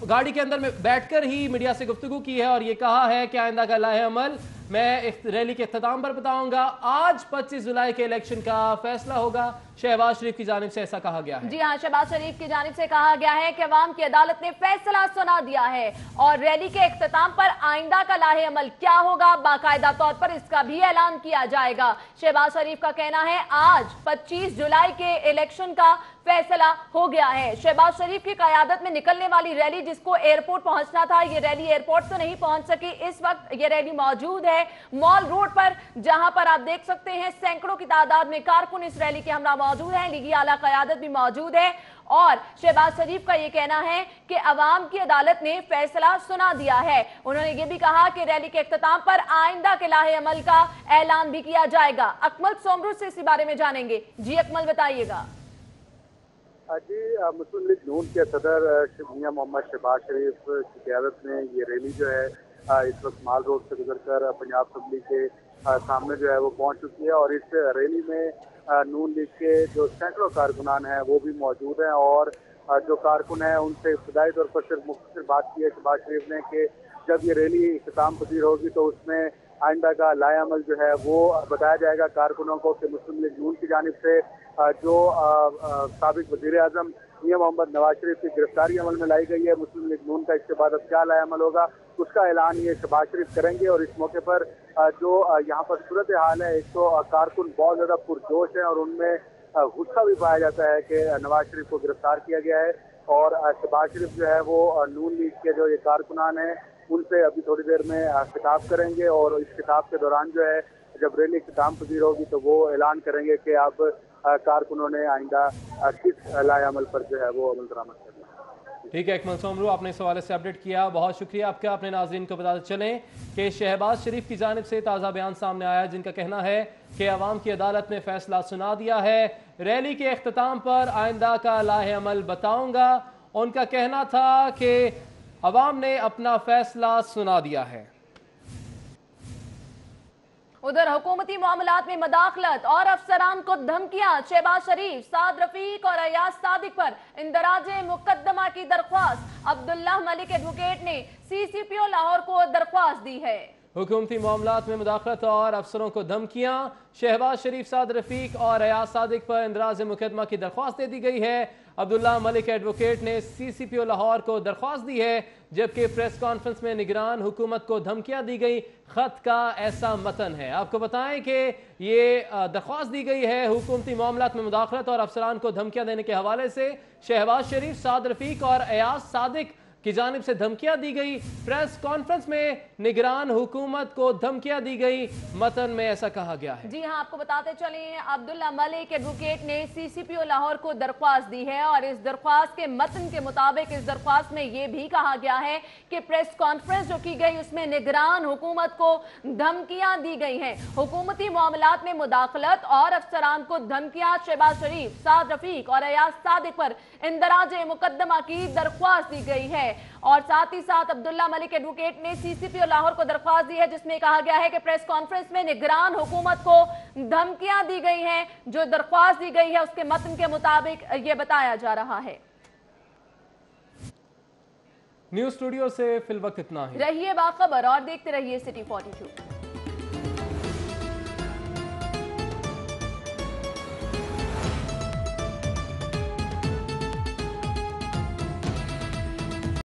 गाड़ी के अंदर में बैठकर ही मीडिया से गुफ्तगू की है और ये कहा है कि आइंदा का लाहे अमल मैं रैली के इख्तिताम पर बताऊंगा, आज 25 जुलाई के इलेक्शन का फैसला होगा। शहबाज शरीफ की जानिब से ऐसा कहा गया है। जी हाँ, शहबाज शरीफ की जानिब से कहा गया है कि अवाम की अदालत ने फैसला सुना दिया है और रैली के इख्तिताम पर आइंदा का लाहे अमल क्या होगा, बाकायदा तौर पर इसका भी ऐलान किया जाएगा। शहबाज शरीफ का कहना है आज 25 जुलाई के इलेक्शन का फैसला हो गया है। शहबाज शरीफ की क़यादत में निकलने वाली रैली जिसको एयरपोर्ट पहुंचना था, ये रैली एयरपोर्ट तो नहीं पहुंच सकी। इस वक्त ये रैली मौजूद है मॉल रोड पर, जहां पर आप देख सकते हैं सैकड़ों की तादाद में कारकुन इस रैली के हमरा मौजूद हैं, लीगी आला क़यादत भी मौजूद है। और शहबाज शरीफ का यह कहना है कि अवाम की अदालत ने फैसला सुना दिया है। उन्होंने ये भी कहा कि रैली के इख्तिताम पर आइंदा के लाहे अमल का ऐलान भी किया जाएगा। अकमल सोमरू से इसी बारे में जानेंगे। जी अकमल, बताइएगा। जी, मुस्लिम लीग नून के सदर मियां मोहम्मद शहबाज शरीफ की क़यादत में ये रैली जो है इस वक्त माल रोड से गुजरकर पंजाब असेंबली के सामने जो है वो पहुंच चुकी है और इस रैली में नून लीग के जो सैकड़ों कारकुनान हैं वो भी मौजूद हैं और जो कारकुन हैं उनसे इब्तदाई तौर पर सिर्फ मुख्तसर बात की है शहबाज शरीफ ने कि जब ये रैली इख्तिताम पजीर होगी तो उसमें आइंदा का लाहे अमल जो है वो बताया जाएगा कारकुनों को कि मुस्लिम लीग नून की जानिब से जो साबिक वज़ीर आज़म मियां मोहम्मद नवाज शरीफ की गिरफ्तारी अमल में लाई गई है मुस्लिम लीग नून का, इसके बाद अब क्या लाहे अमल होगा उसका ऐलान ये शहबाज शरीफ करेंगे। और इस मौके पर जो यहाँ पर सूरत हाल है, एक तो कारकुन बहुत ज़्यादा पुरजोश है और उनमें गुस्सा भी पाया जाता है कि नवाज शरीफ को गिरफ्तार किया गया है और शहबाज शरीफ जो है वो नून लीग के जो ये कारकुनान हैं उनसे अभी थोड़ी देर में खिताब करेंगे और इस खिताब के दौरान जो है जब रैली इख्तिताम पजीर होगी तो वो ऐलान करेंगे कि अब कारकुनों ने आइंदा किस लाहे अमल पर जो है वो अमल दरामद करना। ठीक है अकमल सोमरू, आपने इस हवाले से अपडेट किया, बहुत शुक्रिया आपका। अपने नाज़रीन को बताते चलें कि शहबाज शरीफ की जानिब से ताज़ा बयान सामने आया जिनका कहना है कि अवाम की अदालत ने फैसला सुना दिया है, रैली के इख्तिताम पर आइंदा का लाहे अमल बताऊंगा। उनका कहना था कि अवाम ने अपना फैसला सुना दिया है। उधर हुकूमती मामलात में मदाखलत और अफसरान को धमकियां, शहबाज शरीफ, साद रफीक और अयाज सादिक पर इंदराजे मुकदमा की दरख्वास्त। अब्दुल्लाह मलिक एडवोकेट ने CCPO लाहौर को दरख्वास्त दी है। हुकूमती मामलात में मुदाखलत और अफसरों को धमकियां, शहबाज शरीफ, साद रफीक और अयाज सादिक पर इंदराज मुकदमा की दरख्वास्त दे दी गई है। अब्दुल्लाह मलिक एडवोकेट ने CCPO लाहौर को दरख्वास्त दी है, जबकि प्रेस कॉन्फ्रेंस में निगरान हुकूमत को धमकियां दी गई। खत का ऐसा मतन है, आपको बताएं कि ये दरख्वास्त दी गई है हुकूमती मामलात में मुदाखलत और अफसरान को धमकियां देने के हवाले से। शहबाज शरीफ, साद रफीक और अयाज सादिक की जानिब से धमकियां दी गई। प्रेस कॉन्फ्रेंस में निगरान हुकूमत को धमकियां दी गई। मतन में ऐसा कहा गया है। जी हाँ, आपको बताते चलें, अब्दुल्ला मलिक एडवोकेट ने सीसीपीओ लाहौर को दरख्वास्त दी है और इस दरख्वास्त के मतन के मुताबिक इस दरख्वास्त में यह भी कहा गया है कि प्रेस कॉन्फ्रेंस जो की गई उसमें निगरान हुकूमत को धमकियां दी गई हैं। हुकूमती मामलात में मुदाखलत और अफसरान को धमकियां शहबाज शरीफ, साद रफीक और अयाज सादिक पर इंदराज मुकदमा की दरख्वास्त दी गई है। और साथ ही साथ अब्दुल्ला मलिक एडवोकेट ने सीसीपीओ लाहौर को दरख्वास्त दी है जिसमें कहा गया है कि प्रेस कॉन्फ्रेंस में निगरान हुकूमत को धमकियां दी गई हैं। जो दरख्वास्त दी गई है उसके मतन के मुताबिक यह बताया जा रहा है। न्यूज स्टूडियो से फिल वक्त इतना ही। रहिए बाखबर और देखते रहिए सिटी 42।